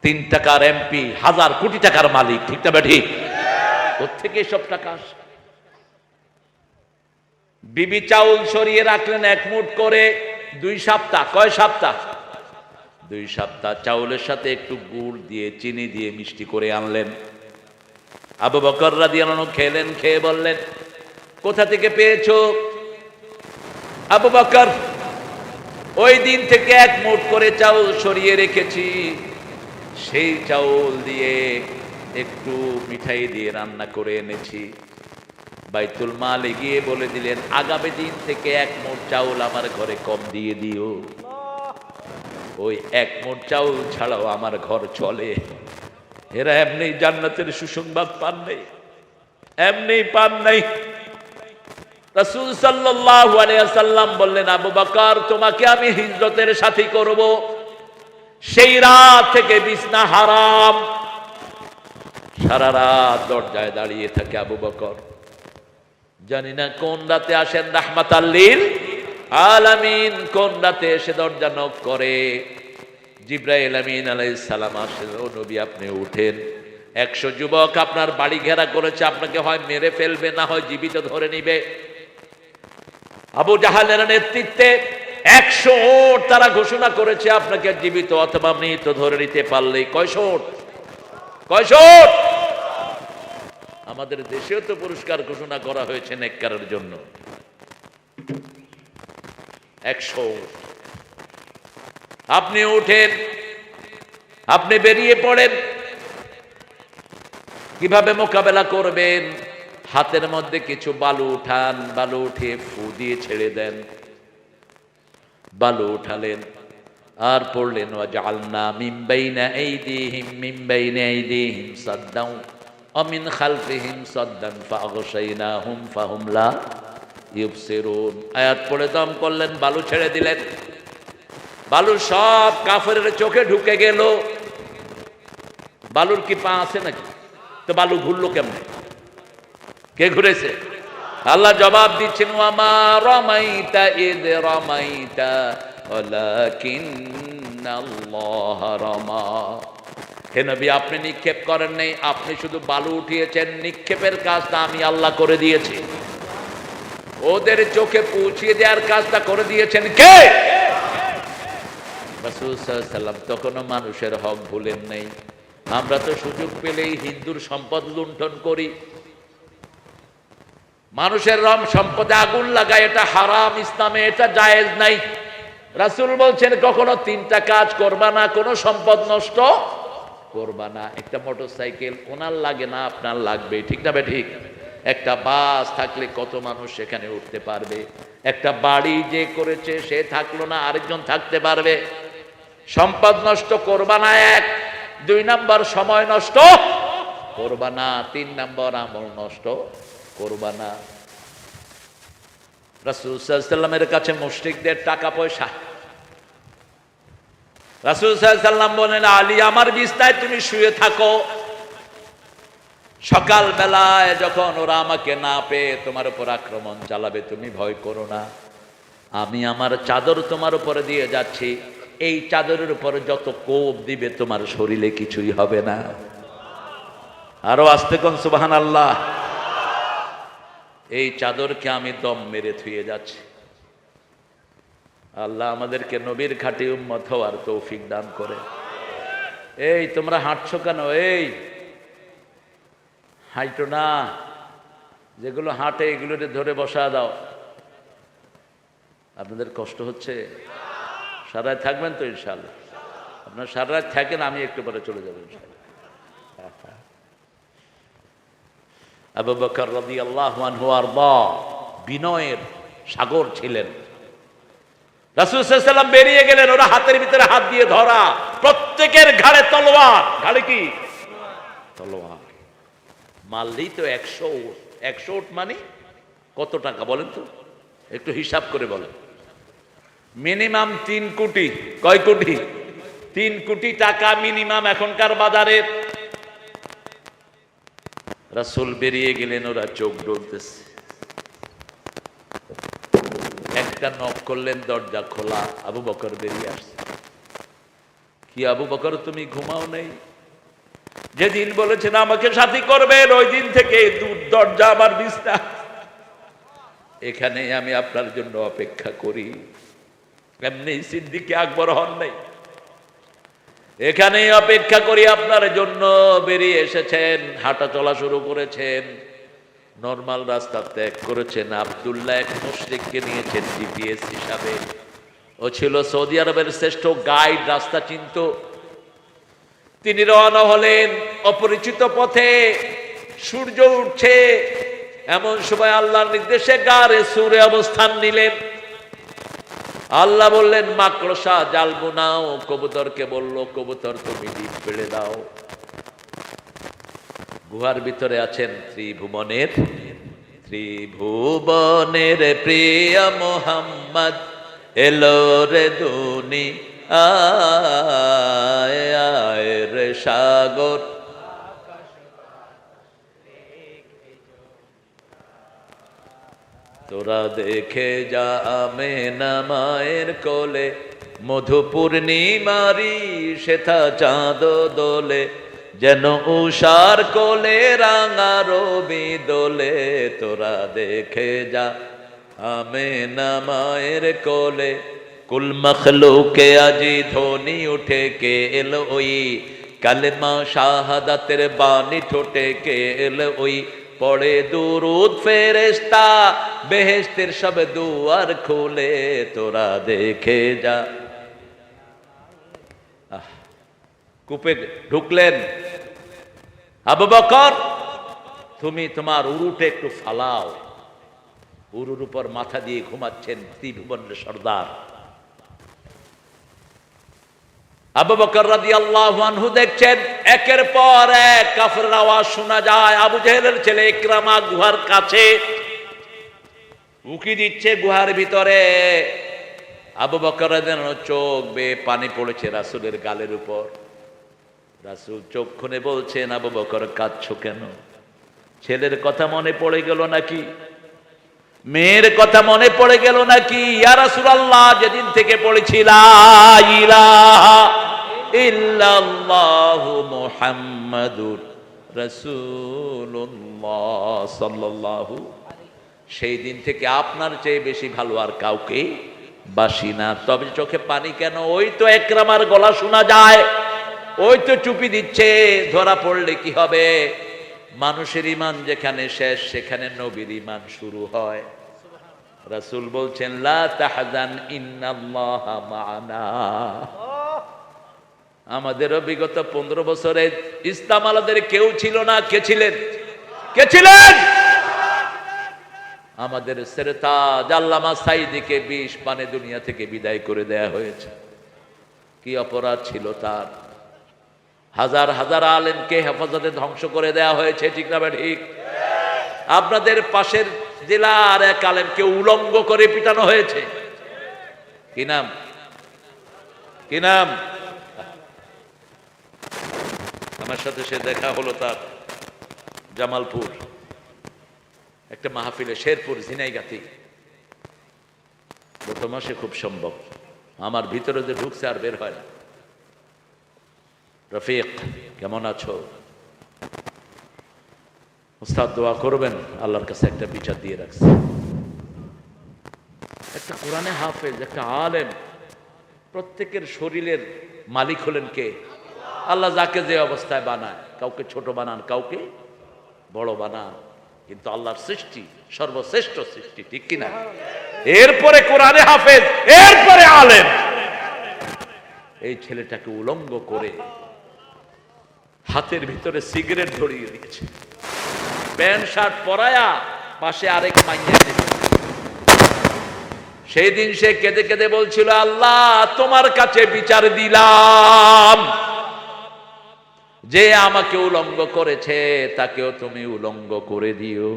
[SPEAKER 1] 3 টাকার এমপি, 1000 কোটি টাকার মালিক, ঠিক না ঠিক? কোত্থেকে সব টাকা আসে? বিবি চাউল সরিয়ে রাখলেন 1 মুঠ করে 2 সপ্তাহ। কয় সপ্তাহ? 2 সপ্তাহ। চাউলের সাথে একটু গুড় দিয়ে, চিনি দিয়ে মিষ্টি করে আনলেন। আবু বকর রাদিয়াল্লাহু আনহু খেলেন, খেয়ে বললেন, কোথা থেকে পেয়েছো? আবু বকর, ওই দিন থেকে 1 মুঠ করে চাউল সরিয়ে রেখেছি, সেই চাউল দিয়ে একটু মিঠাই দিয়ে রান্না করে এনেছি। বাইতুল মালে গিয়ে বলে দিলেন, আগামী দিন থেকে 1 মুঠ চাউল আমার ঘরে কম দিয়ে দিও। ওই 1 মুঠ চাউল ছাড়াও আমার ঘর চলে। এরা এমনি জান্নাতের সুসংবাদ পান নাই, এমনি পান নাই। রাসূল সাল্লাল্লাহু আলাইহি ওয়াসাল্লাম বললেন, আবু বকর, তোমাকে আমি হিজরতের সাথী করব। সেই রাত থেকে বিছনা হারাম। সারা রাত দরজায় দাঁড়িয়ে থাকে আবু বকর। জানি না কোন রাতে আসেন রাহমাতাল লিল আলামিন, কোন রাতে এসে দরজা নক করে। জিবরাইল আমিন আলাইহিস সালাম আসেন, ও নবী আপনি উঠেন, 100 যুবক আপনার বাড়ি ঘেরা করেছে, আপনাকে হয় মেরে ফেলবে, না হয় জীবিত ধরে নিবে। আবু জাহালের নেতৃত্বে 100 ওট তারা ঘোষণা করেছে, আপনাকে জীবিত অথবা মৃত ধরে নিতে পারলেই। কয়শ? আমাদের দেশেও তো পুরস্কার ঘোষণা করা হয়েছে নেককারের জন্য, 100। আপনি উঠেন, আপনি বেরিয়ে পড়েন। কিভাবে মোকাবেলা করবেন? হাতের মধ্যে কিছু বালু উঠান, বালু উঠিয়ে ফু দিয়ে ছেড়ে দেন। বালু উঠালেন আর পড়লেন, ওয়াজআলনা মিন বাইনা আইদিহিম সাদ্দাও ওয়া মিন খালফিহিম সাদ্দান ফাআগশাইনাহুম ফাহুম লা ইউবসিরুন। আয়াত পড়ে দম করলেন, বালু ছেড়ে দিলেন। বালু সব কাফেরের চোখে ঢুকে গেল। বালুর কি পা আছে নাকি? তো বালু ঘুরলো কেমনে? কে ঘুরেছে? আল্লাহ জবাব দিচ্ছেন, ওয়ামা রামাইতা ইদ রামাইতা ওয়ালাকিন্নাল্লাহ রামা। হে নবী, আপনি নিক্ষেপ করেন নাই, আপনি শুধু বালু উঠিয়েছেন। নিক্ষেপের কাজটা আমি আল্লাহ করে দিয়েছি। ওদের চোখে পৌঁছিয়ে দেওয়ার কাজটা করে দিয়েছেন কে? রাসূল সাল্লাল্লাহু আলাইহি ওয়াসাল্লাম তখনও মানুষের হক ভুলেন নাই। আমরা তো সুযোগ পেলেই হিন্দুর সম্পদ লুণ্ঠন করি, মানুষের সম্পদে আগুন লাগায়। এটা হারাম, ইসলামে এটা জায়েজ নাই। রাসূল বলছেন, কখনো 3টা কাজ করবা না, কোনো সম্পদ নষ্ট করবা না। একটা মোটরসাইকেল ওনার লাগে না, আপনার লাগবে, ঠিক না ঠিক? একটা বাস থাকলে কত মানুষ সেখানে উঠতে পারবে। একটা বাড়ি যে করেছে সে থাকলো না, আরেকজন থাকতে পারবে। সম্পদ নষ্ট করবা না, 1। 2 নাম্বার সময় নষ্ট করবা না। 3 নাম্বার আমল নষ্ট করবা না। রাসূল সাল্লাল্লাহু আলাইহি ওয়াসাল্লামের কাছে মুশরিকদের টাকা পয়সা। রাসূল সাল্লাল্লাহু আলাইহি ওয়াসাল্লাম বলেন, আলী আমার বিছানায় তুমি শুয়ে থাকো। সকাল বেলায় যখন ওরা আমাকে না পেয়ে তোমার উপর আক্রমণ চালাবে, তুমি ভয় করো না। আমি আমার চাদর তোমার উপরে দিয়ে যাচ্ছি। এই চাদরের উপরে যত কোপ দিবে তোমার শরীরে কিছুই হবে না। আরো আস্তে কোন সুবহানাল্লাহ। এই চাদরকে আমি দম মেরে থুয়ে যাচ্ছি। আল্লাহ আমাদেরকে নবীর খাঁটি উম্মত হওয়ার তৌফিক দান করে। এই তোমরা হাঁটছো কেন? এই হাঁটো না, যেগুলো হাঁটে এগুলোতে ধরে বসা দাও। আপনাদের কষ্ট হচ্ছে? সারা রাত থাকবেন তো ইনশাআল্লাহ? আপনার সারা রাত থাকেন, আমি একটু পরে চলে যাবো ইনশাআল্লাহ। আবু বকর রাদিয়াল্লাহু আনহু আরদা বিনয়ের সাগর ছিলেন। রাসূল সাল্লাল্লাহু আলাইহি ওয়াসাল্লাম বেরিয়ে গেলেন, ওরা হাতের ভিতরে হাত দিয়ে ধরা, প্রত্যেকের ঘাড়ে তলোয়ার। ঘাড়ে কি? তলোয়ার। মারলেই তো 100 উট। 100 উট মানে কত টাকা বলেন তো, একটু হিসাব করে বলেন। মিনিমাম 3 কোটি। কয় কোটি? 3 কোটি টাকা মিনিমাম এখনকার বাজারে। রাসূল বেরিয়ে গেলেন, ওরা চোখ ডলতেছে। একটা নক করলেন, দরজা খোলা, আবু বকর বেরিয়ে আসছে। কি আবু বকর, তুমি ঘুমাও নেই? যেদিন বলেছেন আমাকে সাথী করবেন, ওই দিন থেকে দরজা আমার বিছনা, এখানে আমি আপনার জন্য অপেক্ষা করি। এমনি সিদ্দিকে আকবর হন নাই, এখানেই অপেক্ষা করি আপনার জন্য। বেরিয়ে এসেছেন, হাঁটা চলা শুরু করেছেন, নরমাল রাস্তা ত্যাগ করেছেন। আব্দুল্লাহ এক মুশরিককে নিয়েছেন জিপিএস হিসাবে। ও ছিল সৌদি আরবের শ্রেষ্ঠ গাইড, রাস্তা চিনত। তিনি রওনা হলেন অপরিচিত পথে। সূর্য উঠছে, এমন সময় আল্লাহর নির্দেশে গারে সুরে অবস্থান নিলেন। আল্লাহ বললেন মাকড়সা জাল বুনাও। কবুতরকে বলল, কবুতর তুমি ডিম পেড়ে দাও। গুহার ভিতরে আছেন ত্রিভুবনের প্রিয় মোহাম্মদ, এলো রে দুনি আয় রে সাগর। তোরা দেখে যা আমেনা মায়ের কোলে, মধু পূর্ণিমারি সেথা চাঁদ দোলে, যেন উষার কোলে রাঙা রবি দোলে। তোরা দেখে যা আমেনা মায়ের কোলে। কুল মখলুকে আজি ধ্বনি উঠে কে এল ওই, কালেমা শাহাদাতের বাণী ঠোঁটে কে এল ওই। পড়ে দুরুদ ফেরেশতা, বেহেশতের সব দুয়ার খুলে। তোরা দেখে যা। কূপে ঢুকলেন। আবু বকর, তুমি তোমার উরুটে একটু ফালাও। উরুর উপর মাথা দিয়ে ঘুমাচ্ছেন ত্রিভুবনের সর্দার আবু বকর রাদিয়াল্লাহু আনহু। দেখছেন একের পর এক কাফেরের আওয়াজ শোনা যায়। আবু জেহেলের ছেলে ইকরামা গুহার কাছে উকি দিচ্ছে গুহার ভিতরে। আবু বকরের যেন চোখ বেয়ে পানি পড়েছে রাসূলের গালের উপর। রাসূল চোখ খুলে বলছেন, আবু বকর কাঁদছো কেন? ছেলের কথা মনে পড়ে গেল নাকি? মেয়ের কথা মনে পড়ে গেল নাকি? ইয়া রাসূলুল্লাহ, যেদিন থেকে পড়েছি লা ইলাহা ইল্লাল্লাহু মুহাম্মাদুর রাসূলুল্লাহ সাল্লাল্লাহু, সেই দিন থেকে আপনার চেয়ে বেশি ভালো আর কাউকে বাসি না। তবে চোখে পানি কেন? ওই তো একরামার গলা শোনা যায়, ওই তো চুপি দিচ্ছে। ধরা পড়লে কি হবে? মানুষের ঈমান যেখানে শেষ, সেখানে নবীর ঈমান শুরু হয়। রাসূল বলছেন লা তাহজান ইন্নাল্লাহা মা'ানা। আমাদেরও বিগত 15 বছরে ইসলাম আলাদের কেউ ছিল না। কে ছিলেন? কে ছিলেন? আমাদের সেরতাজ আল্লামা সাঈদীকে 20 পানে দুনিয়া থেকে বিদায় করে দেয়া হয়েছে। কি অপরাধ ছিল তার? হাজার হাজার আলেমকে হেফাজতে ধ্বংস করে দেয়া হয়েছে। ঠিক না ঠিক? আপনাদের পাশের জেলার এক আলেমকে উলঙ্গ করে পিটানো হয়েছে। কি নাম? কি নাম? আমার সাথে সে দেখা হলো তার জামালপুর একটা মাহফিলে, শেরপুর ঝিনাইগাতি, গত মাসে খুব সম্ভব। আমার ভিতরে যে ঢুকছে আর বের হয় না। রফিক, কেমন আছো? উস্তাদ দোয়া করবেন, আল্লাহর কাছে একটা বিচার দিয়ে রাখছে। একটা কোরআনে হাফেজ, একটা আলেম, প্রত্যেকের শরীরের মালিক হলেন কে? আল্লাহ। যাকে যে অবস্থায় বানায়, কাউকে ছোট বানান, কাউকে বড় বানান, কিন্তু আল্লাহর সৃষ্টি সর্বশ্রেষ্ঠ সৃষ্টি, ঠিক কিনা? এরপরে কোরআনে হাফেজ, এরপরে আলেম। এই ছেলেটাকে উলঙ্গ করে হাতের ভিতরে সিগারেট ধরিয়ে দিয়েছে, প্যান্ট শার্ট পরায়া পাশে আরেক মাইয়া দিয়েছে। সেই দিন সে কেঁদে কেঁদে বলছিল, আল্লাহ তোমার কাছে বিচার দিলাম, যে আমাকে উলঙ্গ করেছে তাকেও তুমি উলঙ্গ করে দিও।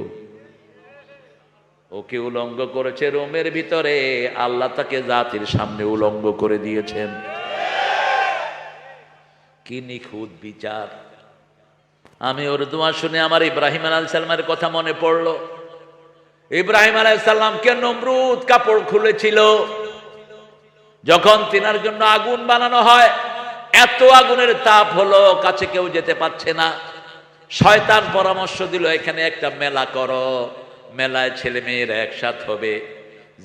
[SPEAKER 1] ওকে উলঙ্গ করেছে রোমের ভিতরে, আল্লাহ তাকে জাতির সামনে উলঙ্গ করে দিয়েছেন। কি নিখুঁত বিচার! আমি ওর দোয়া শুনে আমার ইব্রাহিম আলাইহিস সালামের কথা মনে পড়লো। ইব্রাহিম আলাইহিস সালামকে নমরুদ কাপড় খুলেছিল, যখন তিনার জন্য আগুন বানানো হয়, এত আগুনের তাপ হলো কাছে কেউ যেতে পারছে না। শয়তান পরামর্শ দিল, এখানে একটা মেলা করো, মেলায় ছেলে মেয়েরা একসাথ হবে,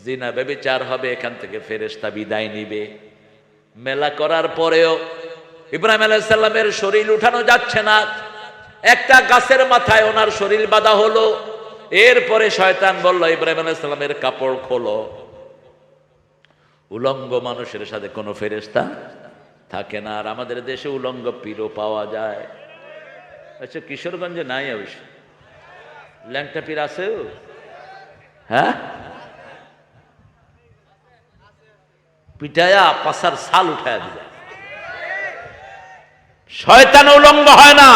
[SPEAKER 1] জিনা ব্যভিচার হবে, এখান থেকে ফেরেশতা বিদায় নিবে। মেলা করার পরেও ইব্রাহিম আলাইহিস সালামের শরীর উঠানো যাচ্ছে না। একটা গাছের মাথায় ওনার শরীর বাঁধা হলো। এরপরে শয়তান বলল, ইব্রাহিম আলাইহিস সালামের কাপড় খোলো। উলঙ্গ মানুষের সাথে কোনো ফেরেশতা থাকে না। আর আমাদের দেশে উলঙ্গ পীরও পাওয়া যায়। আচ্ছা, কিশোরগঞ্জে নাই অবশ্য, ল্যাংটা পীর আছে? হ্যাঁ, পিটায়া পাশার ছাল উঠায় দিবে। শয়তান উলঙ্গ হয় না।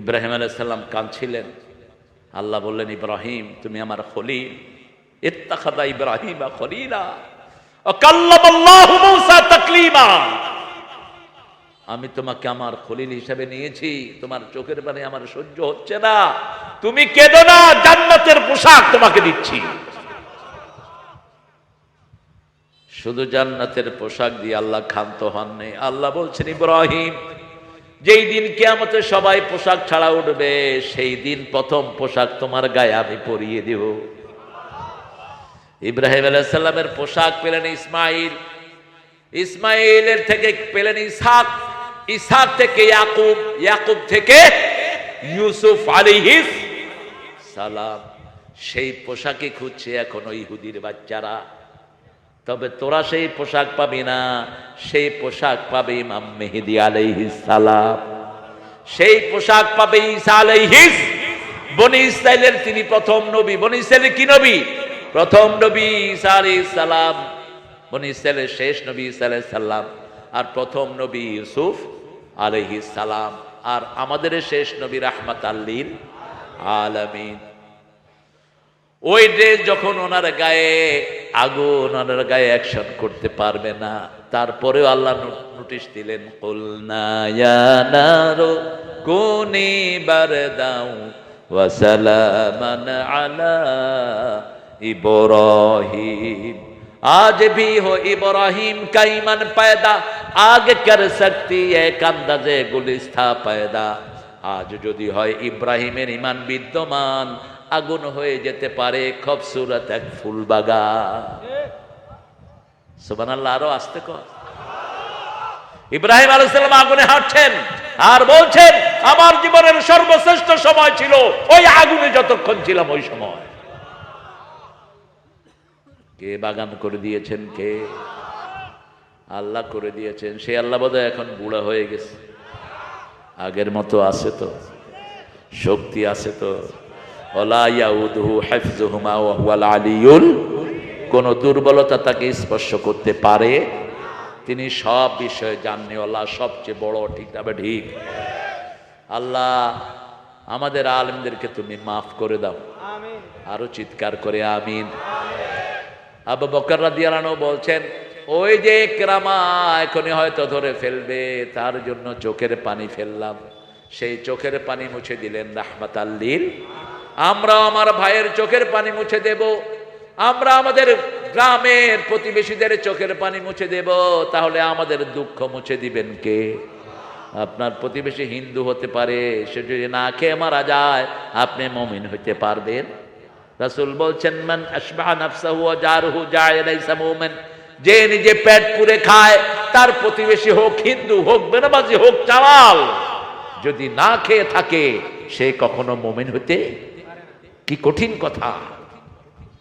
[SPEAKER 1] ইব্রাহিম আলাইহিস সালাম কাঁদছিলেন। আল্লাহ বললেন, ইব্রাহিম তুমি আমার খলিল। ইত্তাখাযা ইব্রাহিমা খলিলা ওয়া কাল্লামাল্লাহু মূসা তাকলিমা। আমি তোমাকে আমার খলিল হিসেবে নিয়েছি। তোমার চোখের পানি আমার সহ্য হচ্ছে না, তুমি কেঁদো না, জান্নাতের পোশাক তোমাকে দিচ্ছি। শুধু জান্নাতের পোশাক দিয়ে আল্লাহ ক্ষান্ত হননি। আল্লাহ বলছেন, ইব্রাহিম যেই দিন কিয়ামতে সবাই পোশাক ছাড়া উঠবে, সেই দিন প্রথম পোশাক তোমার গায়ে আমি পরিয়ে দেব। ইব্রাহিম আলাইহিস সালামের পোশাক পেলেন ইসমাইল, ইসমাইলের থেকে পেলেন ইসহাক, ইসহাক থেকে ইয়াকুব, ইয়াকুব থেকে ইউসুফ আলাইহিস সালাম। সেই পোশাকই খুঁজছে এখনো ইহুদির বাচ্চারা। তবে তোরা সেই পোশাক পাবি না, সেই পোশাক পাবে ইমাম মেহেদী আলাইহিস সালাম, সেই পোশাক পাবে ঈসা আলাইহিস। বনি ইসরাইলের তিনি প্রথম নবী। বনি ইসরাইলের কি নবী? প্রথম নবী ঈসা আলাইহিস সালাম। বনি ইসরাইলের শেষ নবী ঈসা আলাইহিস সালাম, আর প্রথম নবী ইউসুফ আলাইহিস সালাম, আর আমাদের শেষ নবী রাহমাতাল লিল আলামিন। ওই ড্রেস যখন ওনার গায়ে আগুন, ওনার গায়ে অ্যাকশন করতে পারবে না, তারপরেও আল্লাহ নোটিশ দিলেন, কুলনা ইয়া নারু কুনি বারদাও ওয়া সালামান আলা ইব্রাহিম। आज भी हो इब्राहिम का ईमान पैदा, आगे कर सकती है अंदाजे गुलिस्ता पैदा। आज যদি হয় ইব্রাহিমের ঈমান বিদ্যমান, আগুন হয়ে যেতে পারে খুবসুরত এক ফুল বাগান। সুবহানাল্লাহ, আরো আস্তে কর। ইব্রাহিম আলাইহিস সালাম আগুনে হাঁটছেন আর বলছেন, আমার জীবনের সর্বশ্রেষ্ঠ সময় ছিল ওই আগুনে যতক্ষণ ছিলাম ওই সময়। কে বাগান করে দিয়েছেন? কে? আল্লাহ করে দিয়েছেন। সে আল্লাহ বোধহয় এখন বুড়া হয়ে গেছে, আগের মতো আছে তো, শক্তি আছে তো। ওয়ালা ইয়াউদুহু হিফযুহুমা ওয়া হুয়াল আলিয়ুল, কোন দুর্বলতা তাকে স্পর্শ করতে পারে? তিনি সব বিষয়ে জানেওয়ালা, সবচেয়ে বড়। ঠিক তবে ঠিক। আল্লাহ আমাদের আলেমদেরকে তুমি মাফ করে দাও। আমিন। আরো চিৎকার করে আমিন। আবু বকর রাদিয়াল্লাহু আনহু বলছেন, ওই যে ইকরামা এখনই হয়তো ধরে ফেলবে, তার জন্য চোখের পানি ফেললাম। সেই চোখের পানি মুছে দিলেন রাহমাতাল লিল। আমরা আমার ভাইয়ের চোখের পানি মুছে দেব, আমরা আমাদের গ্রামের প্রতিবেশীদের চোখের পানি মুছে দেব। তাহলে আমাদের দুঃখ মুছে দিবেন কে? আপনার প্রতিবেশী হিন্দু হতে পারে, সে যদি না খেয়ে মারা যায়, আপনি মুমিন হইতে পারবেন? রাসূল বলছেন, মান আশবাহা নাফসাহু ওয়া জারহু জা'a লাইসা মুমিন। যে নিজে পেট পুরে খায়, তার প্রতিবেশী হোক হিন্দু, হোক বেনামাজি, হোক চালাল, যদি না খেয়ে থাকে সে কখনো মুমিন হতে, কি কঠিন কথা।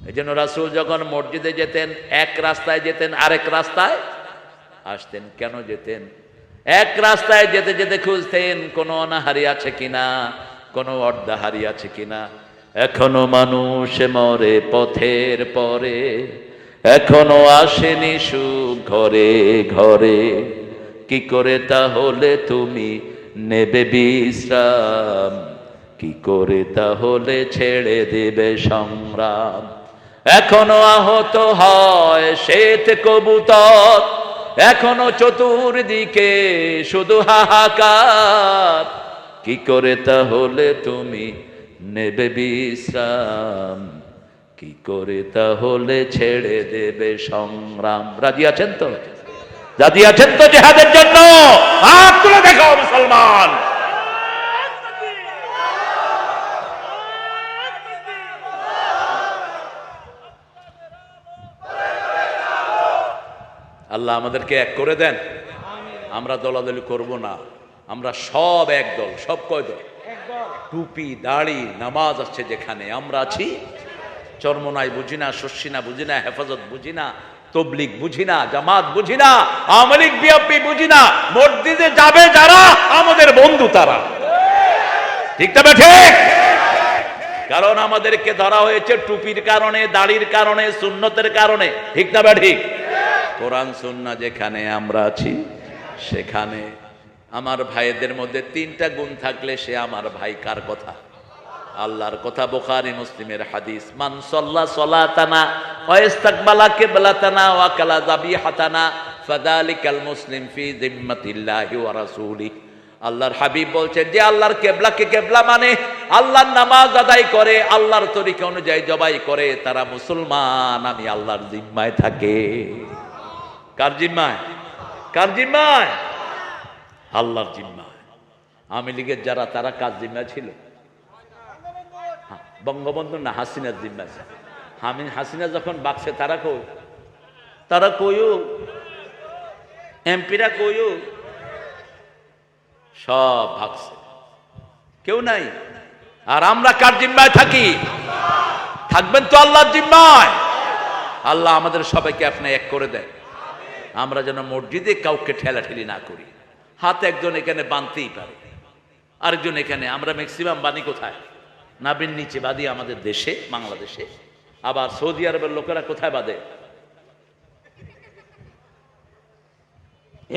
[SPEAKER 1] এই জন্য রাসূল যখন মসজিদে যেতেন এক রাস্তায় যেতেন, আরেক রাস্তায় আসতেন। কেন যেতেন? এক রাস্তায় যেতে যেতে খুঁজতেন কোনো অনাহারি আছে কিনা, কোনো অর্ধাহারি আছে কিনা। এখনো মানুষ মরে পথের পরে, এখনো আসেনি সুখ ঘরে ঘরে। কি করে তাহলে তুমি নেবে বিশ্রাম, কি করে তাহলে ছেড়ে দেবে সংগ্রাম। এখনো আহত হয় শ্বেত কবুতর, এখনো চতুর্দিকে শুধু হাহাকার। কি করে তাহলে তুমি নেবে বিশ্রাম, কি করে তাহলে ছেড়ে দেবে সংগ্রাম। রাজি আছেন তো? রাজি আছেন তো জিহাদের জন্য? হাত তুলে দেখাও মুসলমান। আল্লাহ আমাদেরকে এক করে দেন। আমরা দলাদলি করব না, আমরা সব এক দল। সব কয় দল? টুপি দাড়ি নামাজ আছে যেখানে আমরা আছি। চরমনাই বুঝি না, শস্যিনা বুঝি না, হেফাজত বুঝি না, তবলিগ বুঝি না, জামাত বুঝি না, আওয়ামী লীগ বিএনপি বুঝি না। মসজিদে যাবে যারা আমাদের বন্ধু তারা। ঠিক না ঠিক? কারণ আমাদেরকে ধরা হয়েছে টুপির কারণে, দাড়ির কারণে, সুন্নতের কারণে। ঠিক না ঠিক? কোরআন সুন্নাহ যেখানে আমরা আছি সেখানে আমার ভাইদের মধ্যে তিনটা গুণ থাকলে সে আমার ভাই। কার কথা? আল্লাহর কথা। বুখারী মুসলিমের হাদিস, মান সাল্লা সালাতানা ওয়া ইস্তাকবালা কিবলাতানা ওয়া কালা যাবিহাতানা ফাযালিকাল মুসলিম ফি যিম্মাতিল্লাহি ওয়া রাসূলিহি। আল্লাহর হাবিব বলছেন, যে আল্লাহর কিবলাকে কিবলা মানে আল্লাহর নামাজ আদায় করে, আল্লাহর তরিকা অনুযায়ী জবাই করে, তারা মুসলমান। আমি আল্লাহর জিম্মায় থাকে। কার জিম্মায়? কার জিম্মায়? আল্লাহর জিম্মায়। আওয়ামী লীগের যারা, তারা কার জিম্মায় ছিল? বঙ্গবন্ধু না হাসিনার জিম্মায়। হাসিনা যখন বাকছে তারা কই? তারা কইও এমপিরা কইও সব ভাগছে, কেউ নাই। আর আমরা কার জিম্মায় থাকি? থাকবেন তো আল্লাহর জিম্মায়। আল্লাহ আমাদের সবাইকে আপনি এক করে দেন। আমরা যেন মসজিদে কাউকে ঠেলাঠেলি না করি। হাত একজন এখানে বাঁধতেই পারে, আরেকজন এখানে। আমরা ম্যাক্সিমাম বাঁধি কোথায়? নাবির নিচে বাঁধি আমাদের দেশে, বাংলাদেশে। আবার সৌদি আরবের লোকেরা কোথায় বাঁধে?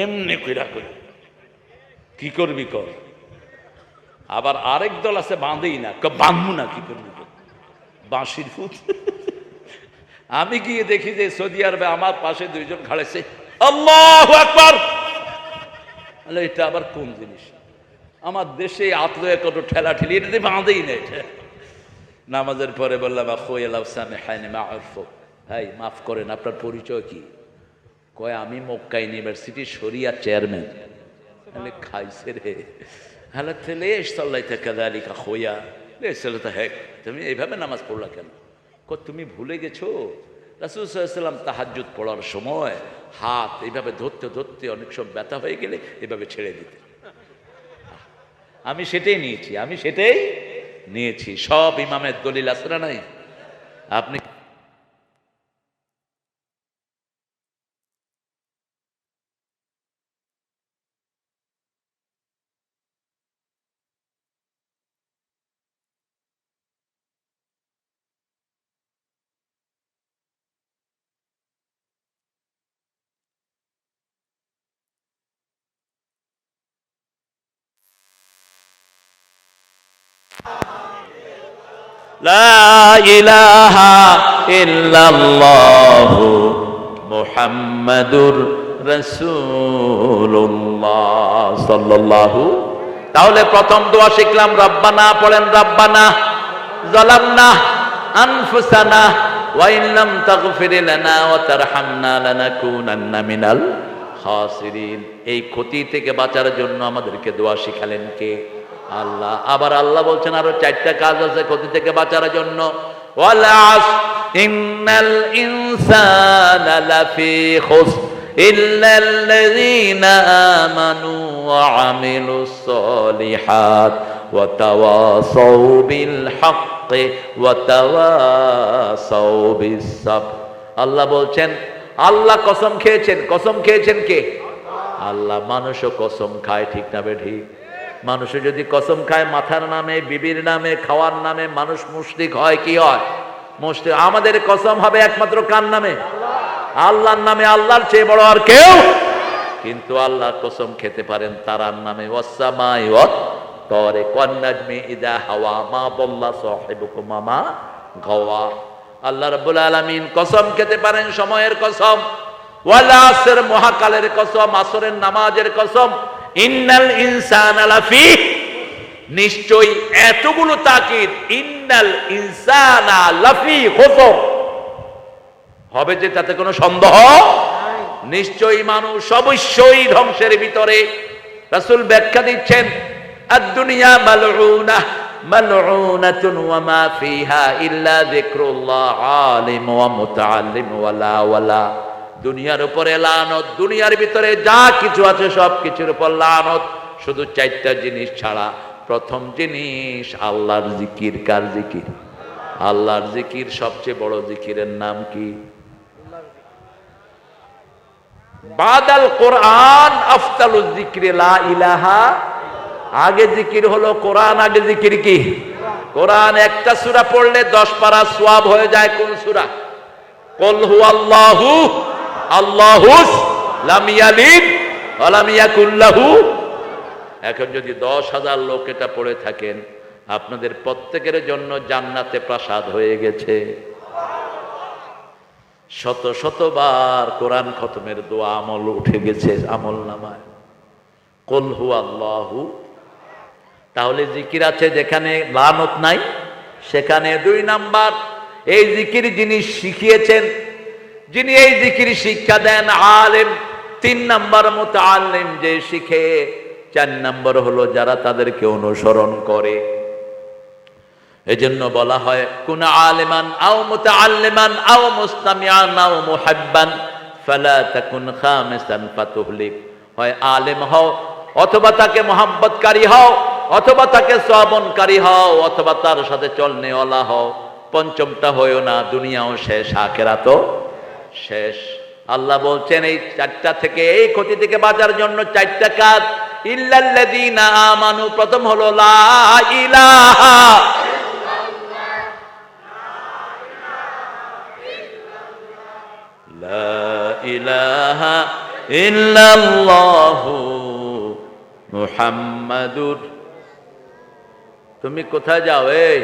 [SPEAKER 1] এমনি কইরা কই, কি করবি কর। আবার আরেক দল আছে বাঁধেই না, বাঁধবো না, কি করবি কর, বাঁশির ফুট। আমি গিয়ে দেখি যে সৌদি আরবে আমার পাশে দুইজন খাড়েছে, আল্লাহু আকবার। এটা আবার কোন জিনিস? আমার দেশে আতলো কত ঠেলা ঠেলি, এটা বাঁধেই না। এটা নামাজের পরে বললাম, ভাই মাফ করেন, আপনার পরিচয় কি? কয় আমি মক্কা ইউনিভার্সিটি শরিয়া চেয়ারম্যান। খাইছে রে। হ্যালো তেলে সাল্লাই কাযালিকা খোয়া লেসলাতা হেক, তুমি এইভাবে নামাজ পড়লা কেন? তুমি ভুলে গেছো রাসূল সাল্লাল্লাহু আলাইহি ওয়াসাল্লাম তাহাজ্জুদ পড়ার সময় হাত এইভাবে ধরতে ধরতে অনেক সব ব্যথা হয়ে গেলে এভাবে ছেড়ে দিতে। আমি সেটাই নিয়েছি, আমি সেটাই নিয়েছি। সব ইমামের দলিল আছে না নাই? আপনি লা ইলাহা ইল্লাল্লাহু মুহাম্মাদুর রাসূলুল্লাহ সাল্লাল্লাহু। তাহলে প্রথম দোয়া শিখলাম রব্বানা, পড়েন রব্বানা যালামনা আনফুসানা ওয়া ইন লাম তাগফির লানা ওয়া তারহামনা লানাকুনান্না মিনাল খাসিরিন। এই ক্ষতি থেকে বাঁচার জন্য আমাদেরকে দোয়া শিখালেন কে? আল্লাহ। আবার আল্লাহ বলছেন আরো চারটা কাজ আছে ক্ষতি থেকে বাঁচার জন্য। ওয়াল আসর ইন্নাল ইনসানা লাফি খুসর, ইল্লাল্লাযীনা আমানু ওয়া আমিলুস সলিহাত ওয়া তাওয়াসাউ বিল হাক্কি ওয়া তাওয়াসাউ বিস সাবর। আল্লাহ বলছেন, আল্লাহ কসম খেয়েছেন। কসম খেয়েছেন কে? আল্লাহ। মানুষও কসম খায়, ঠিক না বেঠিক? মানুষও যদি কসম খায় মাথার নামে, বিবির নামে, খাওয়ার নামে, মানুষ মুশরিক হয়। কি হয়? মুশরিক। আমাদের কসম হবে একমাত্র কার নামে? আল্লাহর নামে। আল্লাহর চেয়ে বড় আর কেউ। কিন্তু আল্লাহ কসম খেতে পারেন তারার নামে। ওয়াসসামাই ওয়াত তারিক ওয়ান নাজমি ইযা হাওয়া মা দাল্লা সাহিবুকুম মা গাওয়া। আল্লাহ রাব্বুল আলামিন কসম খেতে পারেন সময়ের কসম, ওয়াল আসর মহাকালের কসম, আসরের নামাজের কসম, ইন্নাল ইনসানা লাফি, নিশ্চয়ই এতগুলো তাকিদ, ইন্নাল ইনসানা লাফি খুসর হবে যে তাতে কোনো সন্দেহ নিশ্চয়ই মানুষ অবশ্যই ধ্বংসের ভিতরে। রাসূল ব্যাখ্যা দিচ্ছেন, আদ-দুনিয়া মালউনাহ মালউনাতুন ওয়া মা ফিহা ইল্লা যিকরুল্লাহ আলিম ওয়া মুতাআল্লিম ওয়ালা ওয়ালা। দুনিয়ার উপরে লানত, দুনিয়ার ভিতরে যা কিছু আছে সব কিছুর উপর লানত, শুধু চারটা জিনিস ছাড়া। প্রথম জিনিস আল্লাহর জিকির। কার জিকির? আল্লাহর জিকির। সবচেয়ে বড় জিকিরের নাম কি? বাদাল কোরআন আফতালুজ যিকরি লা ইলাহা। আগে জিকির হলো কোরআন, আগে জিকির কি? কোরআন। একটা সূরা পড়লে 10 পারা সওয়াব হয়ে যায়। কোন সূরা? কুল হুয়াল্লাহু আল্লাহুস লাম ইয়ালিদ ওয়া লাম ইয়াকুল লাহু। এখন যদি 10,000 লোক এটা পড়ে থাকেন, আপনাদের প্রত্যেকের জন্য জান্নাতে প্রাসাদ হয়ে গেছে। শত শতবার কোরআন খতমের দোয়া আমল উঠে গেছে আমল নামায়। কুল হুয়াল্লাহু। তাহলে জিকির আছে যেখানে লানত নাই সেখানে। 2 নাম্বার, এই জিকির যিনি শিখিয়েছেন, যিনি এই জিকির শিক্ষা দেন, আলেম। 3 নাম্বার মুতাআল্লিম, যে শিখে। 4 নাম্বার হলো যারা তাদেরকে অনুসরণ করে। এজন্য বলা হয় কুন আলিমান আও মুতাআল্লিমান আও মুস্তামিআন আও মুহিব্বান ফালা তাকুন খামিসান ফাতুহলিক। হয় আলেম হও, অথবা তাকে মোহাব্বতকারী হও, অথবা তাকে শ্রবণকারী হও, অথবা তার সাথে চলনেওয়ালা হও। পঞ্চমটা হইও না, দুনিয়াও শেষ, আখিরাতও শেষ। আল্লাহ বলছেন এই 4টা থেকে, এই ক্ষতি থেকে বাঁচার জন্য 4টা কাজ। ইল্লাল্লাযীনা আমানু, প্রথম হলো লা ইলাহা, লা ইলাহা ইল্লাল্লাহু মুহাম্মাদুর। তুমি কোথায় যাও? এই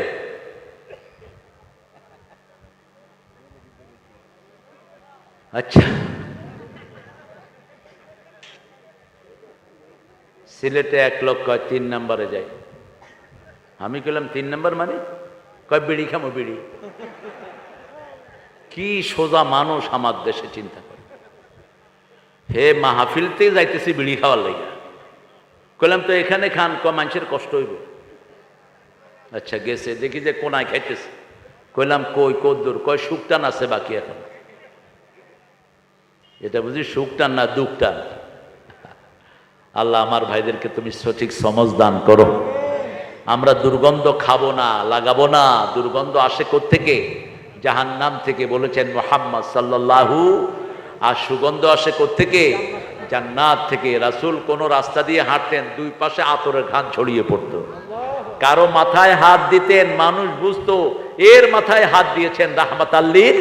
[SPEAKER 1] আচ্ছা, সিলেটে 1 লোক কয় 3 নম্বরে যাই। আমি কইলাম 3 নম্বর মানে? কয় বিড়ি খামো, বিড়ি। কি সোজা মানুষ আমার দেশে, চিন্তা করে। হে মাহফিলতে যাইতেছি বিড়ি খাওয়ার লাগা। কইলাম তো এখানে খান, মানুষের কষ্ট হইব। আচ্ছা গেছে, দেখি যে কোনায় খাইতেছে। কইলাম কই কদ্দুর? কয় সুখটান আছে বাকি এখন। এটা বুঝি সুখটান না দুঃখটান। আল্লাহ আমার ভাইদেরকে তুমি সঠিক সমঝ দান করো। আমরা দুর্গন্ধ খাবো না, লাগাবো না। দুর্গন্ধ আসে কোত্থেকে? জাহান্নাম থেকে, বলেছেন মুহাম্মদ সাল্লাল্লাহু। আর সুগন্ধ আসে কোত্থেকে? জান্নাত থেকে। রাসূল কোন রাস্তা দিয়ে হাঁটতেন, 2 পাশে আতরের ঘ্রাণ ছড়িয়ে পড়তো। কারো মাথায় হাত দিতেন, মানুষ বুঝতো এর মাথায় হাত দিয়েছেন রাহমাতাল লিল।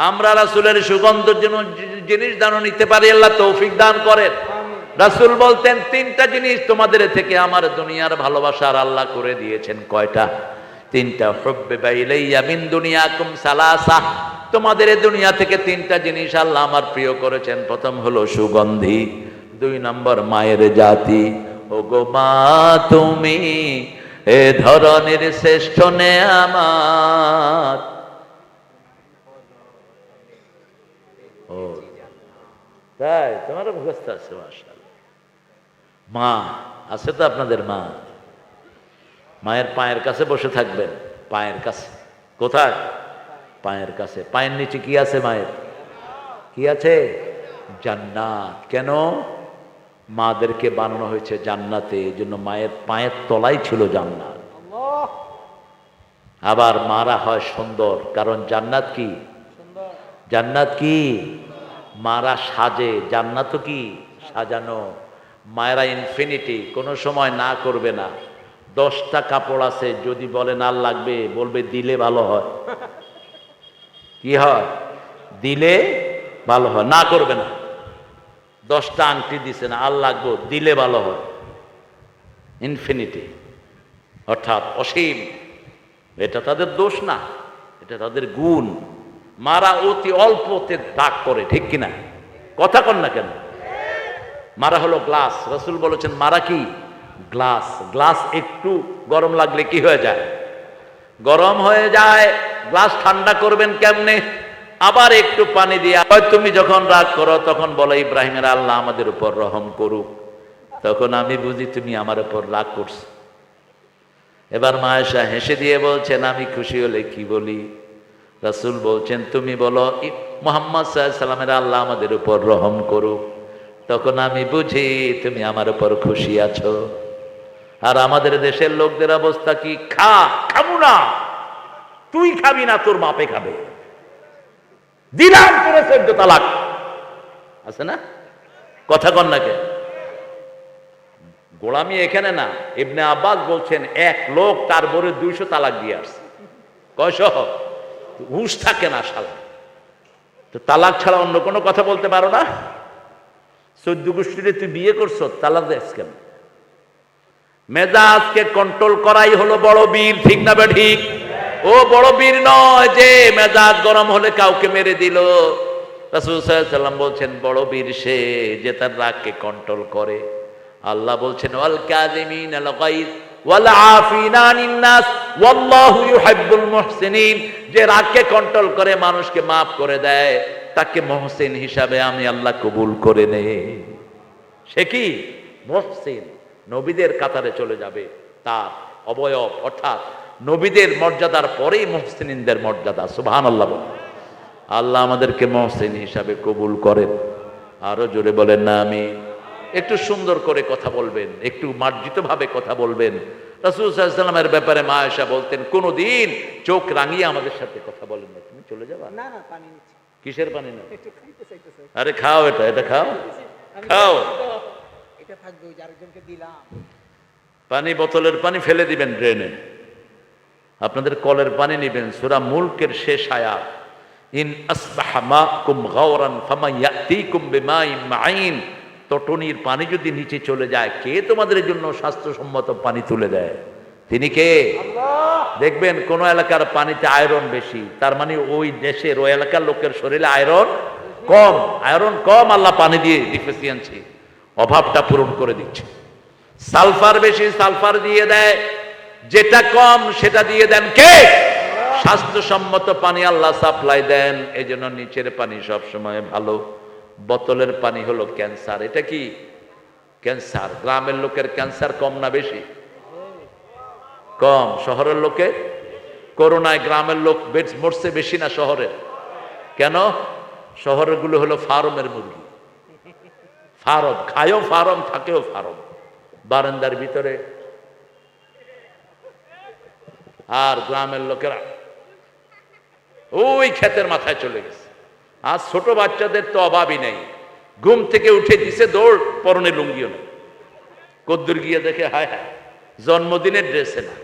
[SPEAKER 1] আমরা রাসূলের সুগন্ধের জন্য জিনিস দান নিতে পারি, আল্লাহ তৌফিক দান করেন। রাসূল বলতেন 3টা জিনিস তোমাদের থেকে আমার দুনিয়ার ভালোবাসার আল্লাহ করে দিয়েছেন। কয়টা? 3টা। হুব্বিবা ইলাইয়া মিন দুনিয়াকুম সালাসা, তোমাদের এই দুনিয়া থেকে 3টা জিনিস আল্লাহ আমার প্রিয় করেছেন। প্রথম হলো সুগন্ধি, 2 নম্বর মায়ের জাতি। ও গো মা তুমি এ ধরনের শ্রেষ্ঠ নেয়ামত। ও তাই তোমার মুখস্থ আছে? মাশাআল্লাহ। মা আছে তো আপনাদের? মা, মায়ের পায়ের কাছে বসে থাকবেন। পায়ের কাছে। কোথায়? পায়ের কাছে। পায়ের নিচে কি আছে? মায়ের কি আছে? জান্নাত। কেন? মাদেরকে বানানো হয়েছে জান্নাতে, এই জন্য মায়ের পায়ের তলায় ছিল জান্নাত। আবার মারা হয় সুন্দর, কারণ জান্নাত কি? জান্নাত কি? মারা সাজে, জান্নাত কি? সাজানো। মায়েরা ইনফিনিটি, কোনো সময় না করবে না। 10টা কাপড় আছে, যদি বলে না লাগবে, বলবে দিলে ভালো হয়। কি হয়? দিলে ভালো হয়, না করবে না। 10টা আংটি দিছে না, আর লাগবো, দিলে ভালো হয়। ইনফিনিটি, অর্থাৎ অসীম। এটা তাদের দোষ না, এটা তাদের গুণ। মারা অতি অল্পতে দাগ করে, ঠিক কিনা? কথা কন না কেন? মারা হলো গ্লাস। রাসূল বলেছেন মারা কি? গ্লাস। গ্লাস একটু গরম লাগলে কি হয়ে যায়? গরম হয়ে যায়। গ্লাস ঠান্ডা করবেন কেমনে? আবার একটু পানি দিয়ে। তুমি যখন রাগ করো তখন বলো ইব্রাহিমের আল্লাহ আমাদের উপর রহম করুক, তখন আমি বুঝি তুমি আমার উপর রাগ করছো। এবার মা আয়েশা হেসে দিয়ে বলছেন আমি খুশি হলে কি বলি? রাসূল বলছেন তুমি বলো মুহাম্মদ সাল্লাল্লাহু আলাইহি ওয়াসাল্লামের আল্লাহ আমাদের উপর রহম করুক, তখন আমি বুঝি তুমি আমার উপর খুশি আছো। আর আমাদের দেশের লোকদের অবস্থা কি? খাবো না, তুই খাবি না, তোর বাপে খাবে, দিলাম তোরে 14 তালাক। আছে না? কথা কন না কে? গোলামি এখানে না। ইবনে আব্বাস বলছেন এক লোক তার বরে 200 তালাক দিয়ে আসছে। কয়শো? হুঁশ থাকে না শালা। তো তালাক ছাড়া অন্য কোনো কথা বলতে পারো না? 14 গোষ্ঠীরে তুই বিয়ে করছো, তালাক দেস কেন? মেজাজকে কন্ট্রোল করাই হলো বড় বীর, ঠিক না ঠিক? ও বড় বীর নয় যে মেজাজ গরম হলে কাউকে মেরে দিল। রাসূল সাল্লাল্লাহু আলাইহি ওয়াসাল্লাম বলছেন বড় বীর সে যে তার রাগকে কন্ট্রোল করে। আল্লাহ বলছেন ওয়াল কাযিমিনাল গায়জ ওয়াল আফিনা আনিন নাস ওয়াল্লাহু ইউহিব্বুল মুহসিনিন। যে রাগকে কন্ট্রোল করে, মানুষকে মাফ করে দেয়, তাকে মুহসিন হিসাবে আমি আল্লাহ কবুল করে নেই। সে কি? মুহসিন। নবীদের কাতারে চলে যাবে তার অবয়ব, অর্থাৎ নবীদের মর্যাদার পরেই মুহসিনদের মর্যাদা। সুবহানাল্লাহ। আল্লাহ আমাদেরকে মুহসিন হিসাবে কবুল করেন। আরো জোরে বলেন না আমি। একটু সুন্দর করে কথা বলবেন, একটু মার্জিত ভাবে কথা বলবেন। রাসূল সাল্লাল্লাহু আলাইহি ওয়াসাল্লামের ব্যাপারে মা আয়েশা বলতেন কোনদিন চোখ রাঙিয়ে আমাদের সাথে কথা বলেন না। তুমি চলে যাবা? না না, পানি নিচ্ছি। কিসের পানি না? আরে খাও, এটা খাও, খাও। এটা থাকবে, ওই আরেকজনকে দিলাম। পানি, বোতলের পানি ফেলে দিবেন ড্রেনে। আপনাদের কলের পানি নেবেন। সূরা মুলকের শেষ আয়াত, ইন আসবাহা মাকুম গাওরান ফামান ইয়াতিকুম বিমাইন মাইন। টটনির পানি যদি নিচে চলে যায়, কে তোমাদের জন্য স্বাস্থ্যসম্মত পানি তুলে দেয়? তিনি কে? আল্লাহ। দেখবেন কোন এলাকার পানিতে আয়রন বেশি, তার মানে ওই দেশের ওই এলাকার লোকের শরীরে আয়রন কম। আয়রন কম, আল্লাহ পানি দিয়ে ডিফিসিয়েন্সি, অভাবটা পূরণ করে দিচ্ছে। সালফার বেশি, সালফার দিয়ে দেয়। যেটা কম সেটা দিয়ে দেন কে? স্বাস্থ্যসম্মত পানি আল্লাহ সাপ্লাই দেন। এই জন্য নিচের পানি সব সময় ভালো। বোতলের পানি হলো ক্যান্সার। এটা কি? ক্যান্সার। গ্রামের লোকের ক্যান্সার কম না বেশি? কম। শহরের লোকের করোনায় গ্রামের লোক মরছে বেশি না শহরের? কেন? শহরের গুলো হলো ফার্মের মুরগি। ফার্ম খায়ও ফার্ম, থাকেও ফার্ম, বারান্দার ভিতরে। আর গ্রামের লোকেরা ওই ক্ষেতের মাথায় চলে গেছে। আর ছোট বাচ্চাদের তো অভাবই নেই। ঘুম থেকে উঠে দিছে দৌড়, পরনে লুঙ্গিও নেই। কদ্দুর গিয়ে দেখে হায় হায়, জন্মদিনের ড্রেসে না,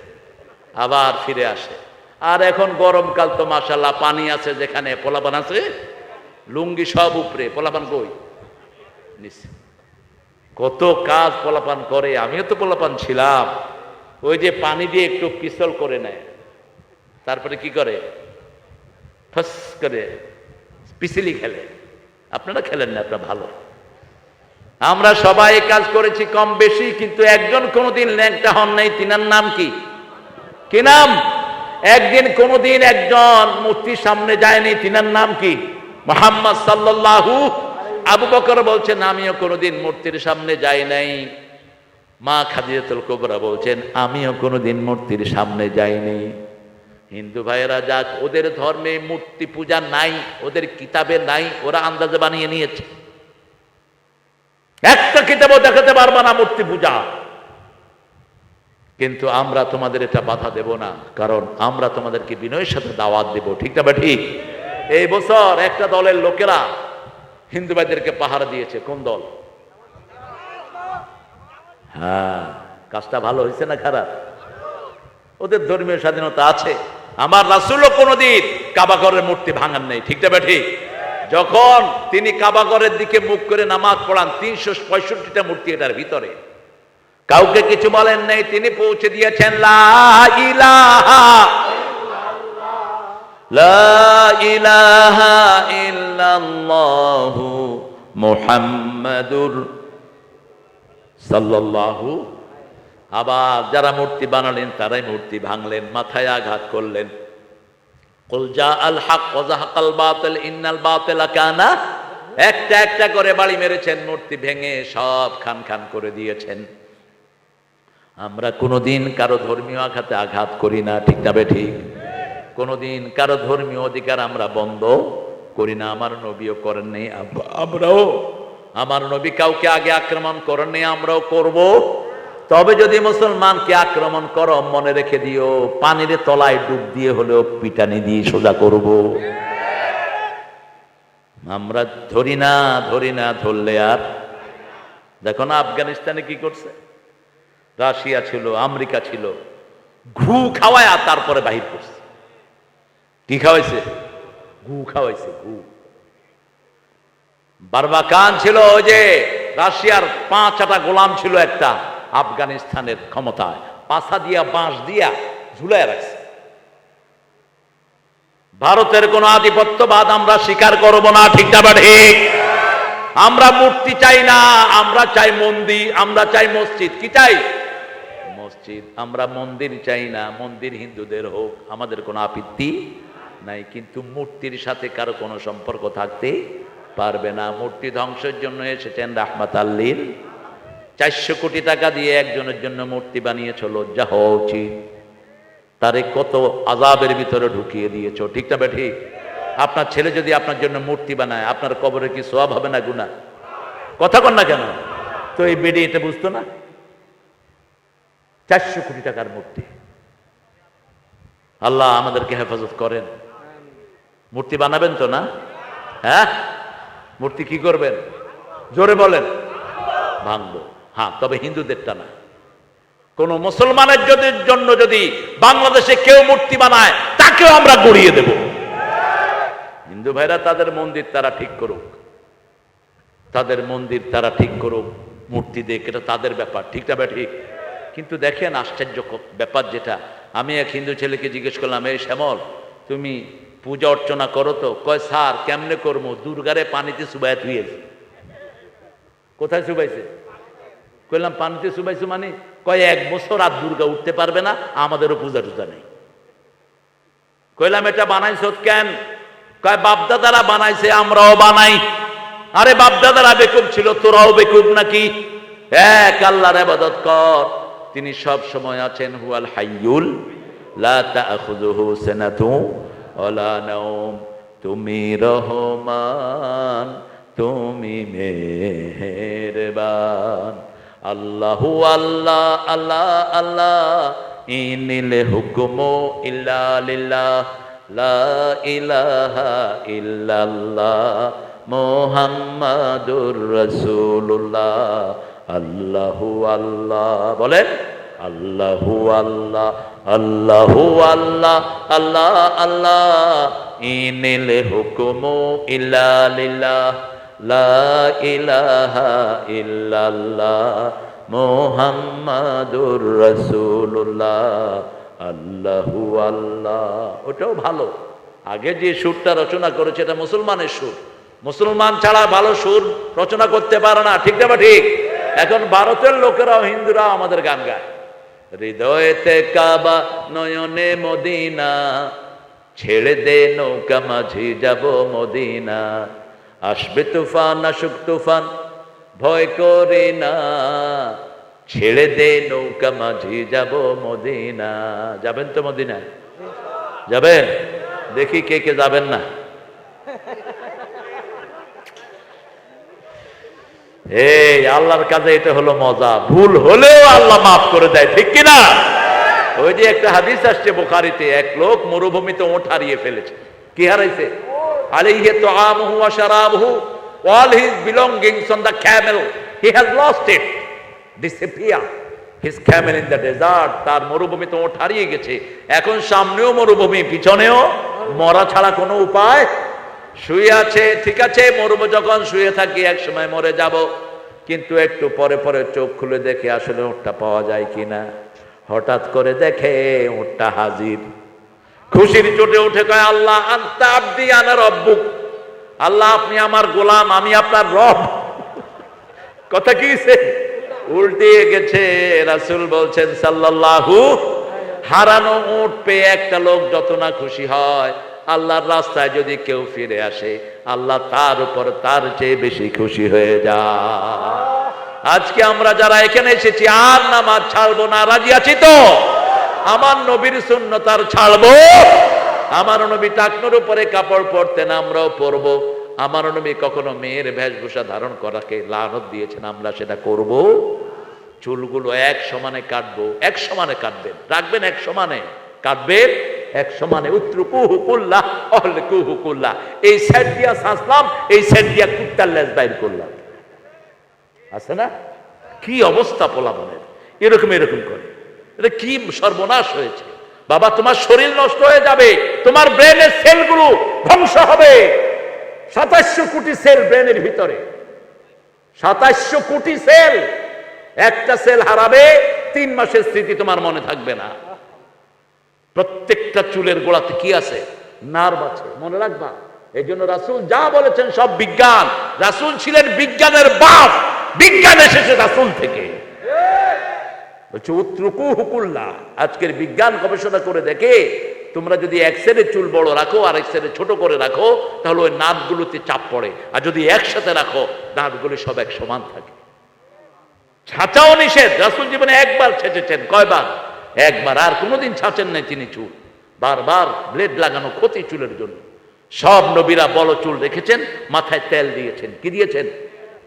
[SPEAKER 1] আবার ফিরে আসে। আর এখন গরমকাল তো মাশাআল্লাহ পানি আছে, যেখানে পোলাপান আছে লুঙ্গি সব উপরে, পোলাপান কই? নিচে। কত কাজ পোলাপান করে। আমিও তো পোলাপান ছিলাম। ওই যে পানি দিয়ে একটু পিছল করে নেয়, তারপরে কি করে? ফস করে পিছিলি খেলে। আপনারা খেলেন না, আপনারা ভালো। আমরা সবাই কাজ করেছি কম বেশি, কিন্তু একজন কোনোদিন ল্যাংটা হন নাই। তিনার নাম কি? কি নাম? একদিন কোনোদিন একজন মূর্তির সামনে যায়নি। তিনার নাম কি? মুহাম্মদ সাল্লাল্লাহু। আবু বকর বলছেন আমিও কোনোদিন মূর্তির সামনে যাই নাই। মা খাদিজাতুল কুবরা বলছেন আমিও কোনোদিন মূর্তির সামনে যাইনি। হিন্দু ভাইয়েরা যাক, ওদের ধর্মে মূর্তি পূজা নাই, ওদের কিতাবে নাই, ওরা আন্দাজে বানিয়ে নিয়েছে। একটা কিতাবও দেখাতে পারবা না মূর্তি পূজা। কিন্তু আমরা তোমাদের এটা বাধা দেব না, কারণ আমরা তোমাদেরকে বিনয়ের সাথে দাওয়াত দেব। ঠিক না বা ঠিক? এই বছর একটা দলের লোকেরা হিন্দু ভাইদেরকে পাহারা দিয়েছে। কোন দল? হ্যাঁ, কাজটা ভালো হয়েছে না খারাপ? ওদের ধর্মীয় স্বাধীনতা আছে। আমার রাসূলও কোনোদিন কাবাঘরের মূর্তি ভাঙান নেই। ঠিক না বা ঠিক? যখন তিনি কাবাঘরের দিকে মুখ করে নামাজ পড়ান, 365টা মূর্তি এটার ভিতরে, কাউকে কিছু বলেন নাই। তিনি পৌঁছে দিয়েছেন লা ইলাহা লা ইলাহা ইল্লাল্লাহু মুহাম্মাদুর সাল্লাল্লাহু। আবার যারা মূর্তি বানালেন তারাই মূর্তি ভাঙলেন, মাথায় আঘাত করলেন। কুল জাআল হক ওয়া যাহাকাল বাতিল ইন্নাল বাতিলা কানা। একটা একটা করে বাড়ি মেরেছেন, মূর্তি ভেঙে সব খান খান করে দিয়েছেন। আমরা কোনোদিন কারো ধর্মীয় আঘাতে আঘাত করি না। ঠিক না বে ঠিক? কোনোদিন কারো ধর্মীয় অধিকার আমরা বন্ধ করি না। আমার নবীও করেন নাই, আমরাও। আমার নবী কাউকে আগে আক্রমণ করেন নাই, আমরাও করব। তবে যদি মুসলমানকে আক্রমণ করো, মনে রেখে দিও, পানির তলায় ডুব দিয়ে হলেও পিটানি দিয়ে সোজা করব। আমরা ধরি না, ধরলে আর দেখো না আফগানিস্তানে কি করছে। রাশিয়া ছিল, আমেরিকা ছিল, ঘু খাওয়ায় আর তারপরে বাহির করছে। কি খাওয়াইছে? ঘু খাওয়াইছে, ঘু। বারবাকান ছিল, ওই যে রাশিয়ার 5টা গোলাম ছিল একটা আফগানিস্তানের ক্ষমতায়, পাছা দিয়া বাঁশ দিয়া ঝুলাই রাখছে। ভারতের কোন আধিপত্যবাদ আমরা স্বীকার করব না। ঠিক না বা ঠিক? আমরা মূর্তি চাই না, আমরা চাই মন্দির, আমরা চাই মসজিদ। কি চাই? মসজিদ। আমরা মন্দির চাই না। মন্দির হিন্দুদের হোক, আমাদের কোনো আপত্তি নাই, কিন্তু মূর্তির সাথে কারো কোনো সম্পর্ক থাকতে পারবে না। মূর্তি ধ্বংসের জন্য এসেছেন রাহমাতাল লিল। 400 কোটি টাকা দিয়ে একজনের জন্য মূর্তি বানিয়েছ, লজ্জা হওয়া উচিত। তারে কত আযাবের ভিতরে ঢুকিয়ে দিয়েছ। ঠিক না ঠিক? আপনার ছেলে যদি আপনার জন্য মূর্তি বানায়, আপনার কবরে কি সওয়াব হবে না গুনাহ? কথা কন না কেন? তো এই বেডি এটা বুঝতো না। 400 কোটি টাকার মূর্তি। আল্লাহ আমাদেরকে হেফাজত করেন। মূর্তি বানাবেন তো না? হ্যাঁ, মূর্তি কি করবেন? জোরে বলেন। ভাঙবো। হ্যাঁ, তবে হিন্দুদেরটা না। কোন মুসলমানের জন্য যদি বাংলাদেশে কেউ মূর্তি বানায়, তাকেও আমরা গড়িয়ে দেব। হিন্দু ভাইরা তাদের মন্দির তারা ঠিক করুক, তাদের মন্দির তারা ঠিক করুক, মূর্তি দেখ, এটা তাদের ব্যাপার। ঠিক না ঠিক? কিন্তু দেখেন আশ্চর্য ব্যাপার যেটা, আমি এক হিন্দু ছেলেকে জিজ্ঞেস করলাম, এই শ্যামল, তুমি পূজা অর্চনা করো তো? কয় স্যার কেমনে করবো, দুর্গারে পানিতে চুবাই থুয়েছে। কোথায় চুবাইছে? কইলাম পানিতে চুবাইছো মানে? কয় 1 বছর আর দুর্গা উঠতে পারবে না, আমাদেরও পূজা টুজা নেই। কইলাম এটা বানাইছো কেন? কয় বাপদাদারা বানাইছে, আমরাও বানাই। আরে বাপদাদারা বেকুব ছিল, তোরাও বেকুব নাকি? এক আল্লাহর ইবাদত কর, তিনি সব সময় আছেন। হুয়াল হাইয়ুল লা তাখুযুহু সিনাতু ওয়ালা নাওম। তুমি রহমান, তুমি মেহেরবান। আল্লাহু আল্লাহ আল্লাহ আল্লাহ, ইনিল হুকমু ইল্লা লিল্লাহ, লা ইলাহা ইল্লাল্লাহ, মুহাম্মাদুর রাসূলুল্লাহ। আল্লাহু আল্লাহ বলেন। আল্লাহু আল্লাহ আল্লাহু আল্লাহ আল্লাহ আল্লাহ, ইনিল হুকমু ইল্লা লিল্লাহ, লা ইলাহা ইল্লাল্লাহ, মুহাম্মাদুর রাসূলুল্লাহ। আল্লাহু আল্লাহ। ওটাও ভালো। আগে যে সুরটা রচনা করেছে এটা মুসলমানের সুর। মুসলমান ছাড়া ভালো সুর রচনা করতে পারে না। ঠিক না ঠিক? এখন ভারতের লোকেরাও, হিন্দুরাও আমাদের গান গায়। হৃদয়েতে কাবা, নয়নে মদিনা, ছেড়ে দে নৌকা মাঝি যাব মদিনা। আসবে তুফান, আসুক তুফান, ভয় করি না, ছেড়ে দে নৌকা মাঝি যাব মদিনা। যাবেন তো মদিনায়? যাবেন? দেখি কে কে যাবেন না। এই আল্লাহর কাজে এটা হলো মজা, ভুল হলেও আল্লাহ মাফ করে দেয়, ঠিক কিনা? ওই যে একটা হাদিস আসছে বুখারীতে, এক লোক মরুভূমিতে ওট হারিয়ে ফেলেছে। কি হারাইছে? আলাইহি তুআমুহু ওয়া শারাবুহু, all his belongings on the camel, he has lost it, disappear his camel in the desert. তার মরুভূমিতে ওট হারিয়ে গেছে, এখন সামনেও মরুভূমি, পিছনেও মরা ছাড়া কোনো উপায়। শুয়ে আছে, ঠিক আছে, মরবো, যখন শুয়ে থাকি এক সময় মরে যাব, কিন্তু একটু পরে পরে চোখ খুলে দেখে আসলে ওটটা পাওয়া যায় কিনা। হঠাৎ করে দেখে ওটটা হাজির, খুশির চোটে উঠে কয়, আল্লাহ আনতা আবদি আনা রব্বুক, আল্লাহ আপনি আমার গোলাম, আমি আপনার রব। কথা কি উল্টে গেছে। রাসূল বলছেন সাল্লাল্লাহু, হারানো উট পেয়ে একটা লোক যত না খুশি হয়, আল্লাহর রাস্তায় যদি কেউ ফিরে আসে, আল্লাহ তার উপর তার চেয়ে বেশি খুশি হয়ে যায়। আজকে আমরা যারা এখানে এসেছি আর নামাজ ছাড়বো না, রাজি আছি তো? আমার নবীর সুন্নাত আর ছাড়বো? আমার নবী টাকনোর উপরে কাপড় পরতেন, আমরাও পরবো। আমার নবী কখনো মেয়ের বেশভূষা ধারণ করাকে লানত দিয়েছেন, আমরা সেটা করব। চুলগুলো এক সমানে কাটবো, এক সমানে কাটবেন, রাখবেন এক সমানে, কাটবেন এক সমানে। উত্রুকুহু কুল্লাহ অহলকুহু কুল্লাহ, এই সাইড দিয়া সাজলাম, এই সাইড দিয়া কুত্তার লেজ বাইর করলাম। আছে না? কি অবস্থা পোলাপানের, এরকম এরকম করে, এটা কি সর্বনাশ হয়েছে। বাবা, তোমার শরীর নষ্ট হয়ে যাবে, তোমার ব্রেনের সেলগুলো ধ্বংস হবে। 2700 কোটি সেল ব্রেনের ভিতরে, 2700 কোটি সেল। একটা সেল হারাবে, 3 মাসের স্মৃতি তোমার মনে থাকবে না। প্রত্যেকটা চুলের গোড়াতে কি আছে? নার্ভ আছে, মনে রাখবা। এই জন্য রাসূল যা বলেছেন সব বিজ্ঞান। রাসূল ছিলেন বিজ্ঞানের বাপ, বিজ্ঞান এসেছে রাসূল থেকে। বলছে উত্রুকুহু কুল্লাহ। আজকের বিজ্ঞান গবেষণা করে দেখে, তোমরা যদি এক সাইডে চুল বড় রাখো আর এক সাইডে ছোট করে রাখো, তাহলে ওই নার্ভগুলোতে চাপ পড়ে, আর যদি একসাথে রাখো নার্ভগুলো সব এক সমান থাকে। ছাঁচাও নিষেধ। রাসূল জীবনে একবার ছেঁচেছেন। কয়বার? একবার। আর কোনোদিন ছাঁচেন নাই তিনি চুল। বারবার ব্লেড লাগানো ক্ষতি চুলের জন্য। সব নবীরা বড় চুল রেখেছেন, মাথায় তেল দিয়েছেন। কি দিয়েছেন?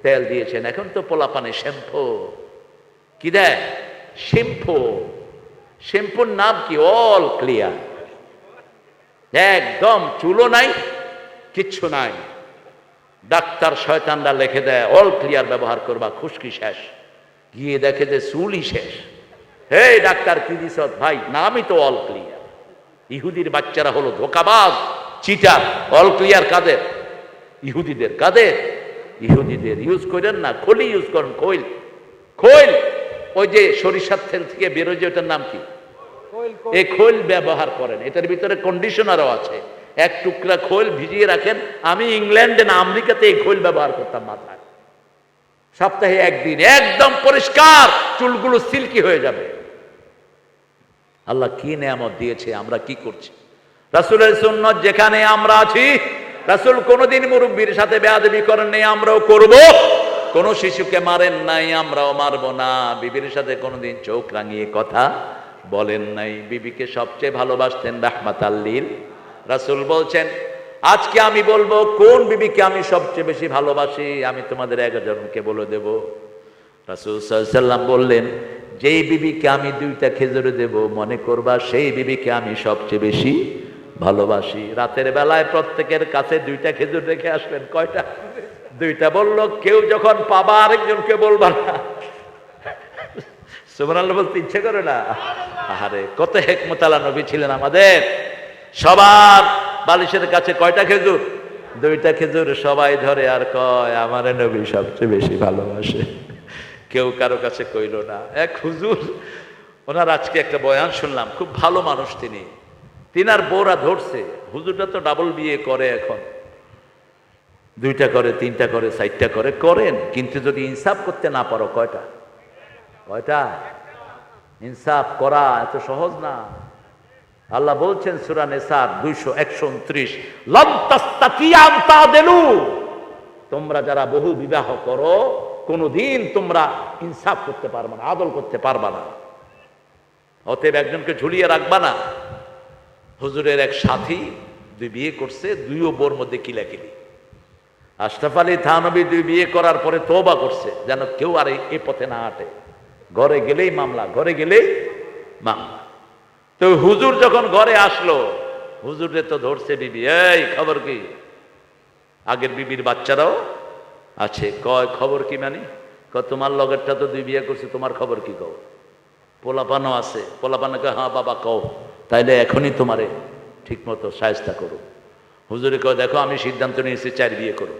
[SPEAKER 1] তেল দিয়েছেন। এখন তো পোলাপানে শ্যাম্পু। কি দেয়? শ্যাম্পু। শ্যাম্পুর নাম কি? All clear. একদম চুলও নাই, কিচ্ছু নাই। ডাক্তার শয়তানরা লিখে দেয় অল ক্লিয়ার ব্যবহার করবা, খুশকি শেষ। গিয়ে দেখে যে চুলই শেষ। হে ডাক্তার কি দিস? ভাই নামই তো অল ক্লিয়ার। ইহুদির বাচ্চারা হলো ধোকাবাজ, চিটার। অল ক্লিয়ার কাদের? ইহুদিদের। কাদের? ইহুদিদের। ইউজ করেন না, খলি ইউজ করেন। খৈল, খৈল, ওই যে সরিষার তেল থেকে বেরোয় যে, ওটার নাম কি? এই খৈল ব্যবহার করেন। এটার ভিতরে কন্ডিশনারও আছে। এক টুকরা খৈল ভিজিয়ে রাখেন। আমি ইংল্যান্ডে না আমেরিকাতে এই খৈল ব্যবহার করতাম মাথায়। সপ্তাহে একদিন, একদম পরিষ্কার, চুলগুলো সিল্কি হয়ে যাবে। আল্লাহ কি নেয়ামত দিয়েছে, আমরা কি করছি? রাসূলের সুন্নাত যেখানে আমরা আছি, রাসূল কোনোদিন মুরব্বির সাথে বেয়াদবি করেন নাই, আমরাও করব। কোন শিশুকে মারেন নাই, আমরাও মারব না। বিবির সাথে কোনোদিন চোখ রাঙিয়ে কথা বলেন নাই। বিবিকে সবচেয়ে ভালোবাসতেন রাহমাতাল লিল। রাসূল বলছেন, আজকে আমি বলবো কোন বিবিকে আমি সবচেয়ে বেশি ভালোবাসি, আমি তোমাদের 11 জনকে বলে দেব। রাসূল সাল্লাল্লাহু আলাইহি সাল্লাম বললেন, যেই বিবিকে আমি 2টা খেজুর দেব, মনে করবা সেই বিবিকে আমি সবচেয়ে বেশি ভালোবাসি। রাতের বেলায় প্রত্যেকের কাছে 2টা খেজুর রেখে আসবেন। কয়টা? 2টা। বললো কেউ যখন পাবা আরেকজনকে বলবা না। সুবহানাল্লাহ বলতে ইচ্ছে করে না? আরে কত হিকমতালা নবী ছিলেন আমাদের। সবার বালিশের কাছে কয়টা খেজুর? 2টা খেজুর। সবাই ধরে আর কয়, আমার নবী সবচেয়ে বেশি ভালোবাসে। কেউ কারো কাছে কইল না। এক হুজুর, ওনার আজকে একটা বয়ান শুনলাম, খুব ভালো মানুষ তিনি। তিনার বউরা ধরছে, হুজুরটা তো ডাবল বিয়ে করে, এখন 2টা করে, 3টা করে, 4টা করে, করেন, কিন্তু যদি ইনসাফ করতে না পারো, কয়টা? কয়টা? ইনসাফ করা এত সহজ না। আল্লাহ বলছেন সূরা নিসার 129, লান তাস্তাতিয়া আন তাদিলু, তোমরা যারা বহু বিবাহ করো কোনদিন তোমরা ইনসাফ করতে পারবে না, আদল করতে পারবা না। অতএব একজনকে ঝুলিয়ে রাখবা না। হুজুরের এক সাথী 2 বিয়ে করছে, 2ও বোর মধ্যে কিলাকিলি। আশরাফ আলী থানভী 2 বিয়ে করার পরে তওবা করছে যেন কেউ আর এই পথে না হাঁটে। ঘরে গেলেই মামলা, ঘরে গেলেই মামলা। তো হুজুর যখন ঘরে আসলো, হুজুরে তো ধরছে বিবি, এই খবর কি? আগের বিবির বাচ্চারাও আছে। কয় খবর কি মানে? তোমার লগেরটা তো 2 বিয়ে করছে, তোমার খবর কি? কও পোলাপানও আছে। পোলাপানকে হ্যাঁ বাবা কও, তাইলে এখনই তোমারে ঠিক মতো শায়েস্তা করো। হুজুরে কয় দেখো আমি সিদ্ধান্ত নিয়েছি 4 বিয়ে করো।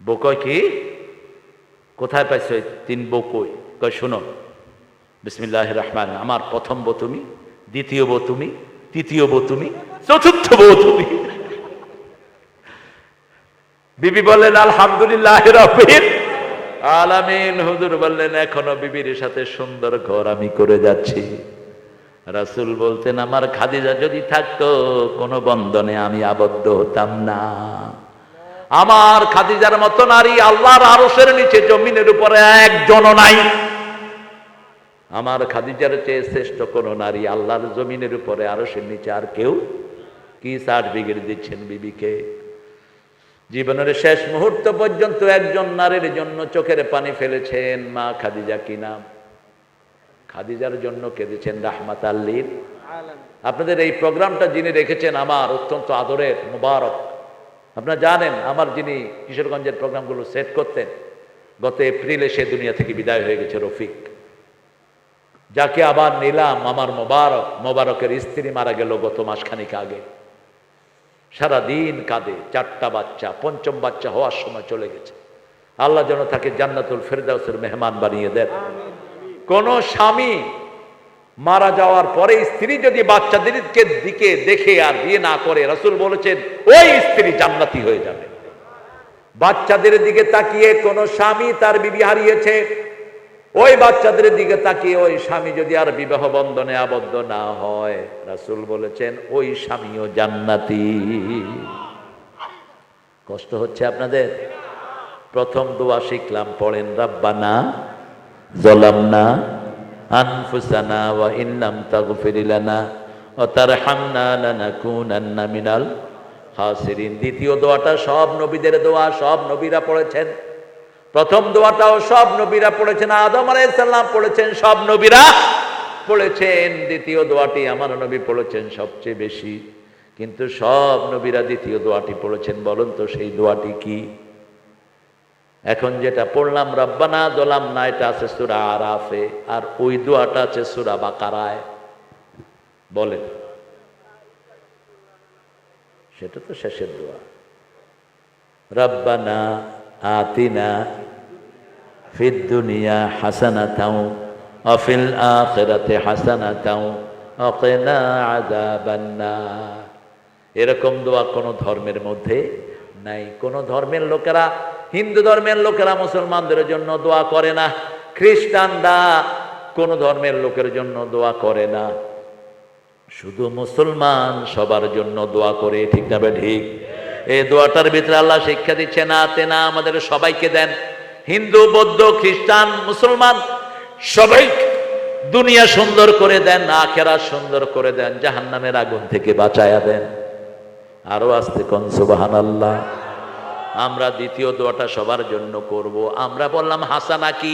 [SPEAKER 1] বউ কয় কি? কোথায় পাইছো 3 বউ? কয় শোনো, বিসমিল্লাহির রহমান, আমার প্রথম বউ তুমি, দ্বিতীয় বউ তুমি, তৃতীয় বউ তুমি, চতুর্থ বউ তুমি। বিবি বললেন আলহামদুলিল্লাহ রাব্বিল আলামিন। হুজুর বললেন এখনো বিবির সাথে সুন্দর ঘর আমি করে যাচ্ছি। রাসূল বলতেন আমার খাদিজা যদি থাকতো কোনো বন্ধনে আমি আবদ্ধ হতাম না। আমার খাদিজার মতো নারী আল্লাহর আরশের নিচে জমিনের উপরে একজনও নাই। আমার খাদিজার চেয়ে শ্রেষ্ঠ কোন নারী আল্লাহর জমিনের উপরে আরশের নিচে আর কেউ। কি সার্টিফিকেট দিচ্ছেন বিবিকে? জীবনের শেষ মুহূর্ত পর্যন্ত একজন নারীর জন্য চোখের পানি ফেলেছেন মা খাদিজা। কি নাম? খাদিজার জন্য কেঁদেছেন রাহমাতাল লিল আলামিন। আপনাদের এই প্রোগ্রামটা যিনি রেখেছেন আমার অত্যন্ত আদরের মুবারক। আপনারা জানেন আমার যিনি কিশোরগঞ্জের প্রোগ্রামগুলো সেট করতেন, গত এপ্রিলে সে দুনিয়া থেকে বিদায় হয়ে গেছে রফিক, যাকে আবার নিলাম। আমার মোবারকের স্ত্রী মারা গেল গত মাসখানিক আগে। সারাদিন কাঁদে, 4টা বাচ্চা, 5ম বাচ্চা হওয়ার সময় চলে গেছে। আল্লাহ যেন তাকে জান্নাতুল ফেরদাউসের মেহমান বানিয়ে দেন। কোন স্বামী মারা যাওয়ার পরে স্ত্রী যদি বাচ্চাদেরকে দিকে দেখে আর বিয়ে না করে, রাসূল বলেছেন ওই স্ত্রী জান্নাতি হয়ে যাবে। বাচ্চাদের দিকে তাকিয়ে কোন স্বামী তার বিবি হারিয়েছে, ওই বাচ্চাদের দিকে তাকিয়ে ওই স্বামী যদি আর বিবাহ বন্ধনে আবদ্ধ না হয়, রাসূল বলেছেন ওই স্বামীও জান্নাতি। কষ্ট হচ্ছে আপনাদের? প্রথম দোয়া শিখলাম, পড়েন রাব্বানা যালামনা আনফুসানা ওয়া ইন লাম তাগফির লানা ওয়া তারহামনা লানাকুনান্না মিনাল খাসিরিন। দ্বিতীয় দোয়াটা সব নবীদের দোয়া, সব নবীরা পড়েছেন। প্রথম দোয়াটাও সব নবীরা পড়েছেন, আদম আলাইহিস সালাম পড়েছেন, সব নবীরা পড়েছেন। দ্বিতীয় দোয়াটি আমার নবী পড়েছেন সবচেয়ে বেশি, কিন্তু সব নবীরা দ্বিতীয় দোয়াটি পড়েছেন। বলুন তো সেই দোয়াটি কি? এখন যেটা পড়লাম রব্বানা যালামনা, এটা আছে সূরা আরাফে, আর ওই দোয়াটা আছে সূরা বাকারায়। বলেন, সেটা তো শেষের দোয়া। রব্বানা আতিনা ফিদ দুনিয়া হাসানাতাও ওয়া ফিল আখিরাতি হাসানাতাও ওয়া কিনা আযাবান্নার। এরকম দোয়া কোন ধর্মের মধ্যে নাই। কোন ধর্মের লোকেরা, হিন্দু ধর্মের লোকেরা মুসলমানদের জন্য দোয়া করে না, খ্রিস্টানরা কোন ধর্মের লোকের জন্য দোয়া করে না, শুধু মুসলমান সবার জন্য দোয়া করে। ঠিক না? ঠিক। এই দোয়াটার ভিতরে আল্লাহ শিক্ষা দিচ্ছেন আতেনা, আমাদের সবাইকে দেন, হিন্দু বৌদ্ধ খ্রিস্টান মুসলমান সবাই দুনিয়া সুন্দর করে দেন, আখিরাত সুন্দর করে দেন, জাহান্নামের আগুন থেকে বাঁচায়া দেন। আরো আস্তে কোন সুবহানাল্লাহ। আমরা দ্বিতীয় দোয়াটা সবার জন্য করব। আমরা বললাম হাসানা কি?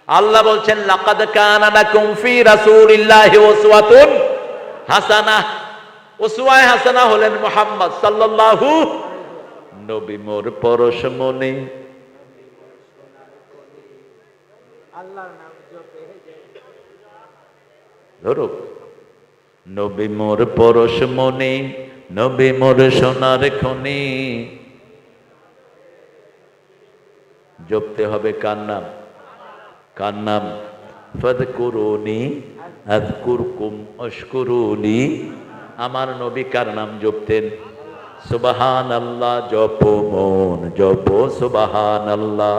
[SPEAKER 1] আল্লাহ বলছেন লাকাদ কানা লাকুম ফি রাসূলিল্লাহি উসওয়াতুন হাসানা। উসওয়ায়ে হাসানা হলেন মুহাম্মদ সাল্লাল্লাহু। নবী মোর পরশ মনে, আল্লাহর নাম জপে ধরো। নবী মোর পরশ মনে, নবী মোর সোনার খনি। জপতে হবে কার নাম? কার নাম? ফাযকুরুনি আযকুরকুম ওয়াশকুরুলি। আমার নবী কার নাম জপতেন? সুবহানাল্লাহ। জপো মন, জপো সুবহানাল্লাহ।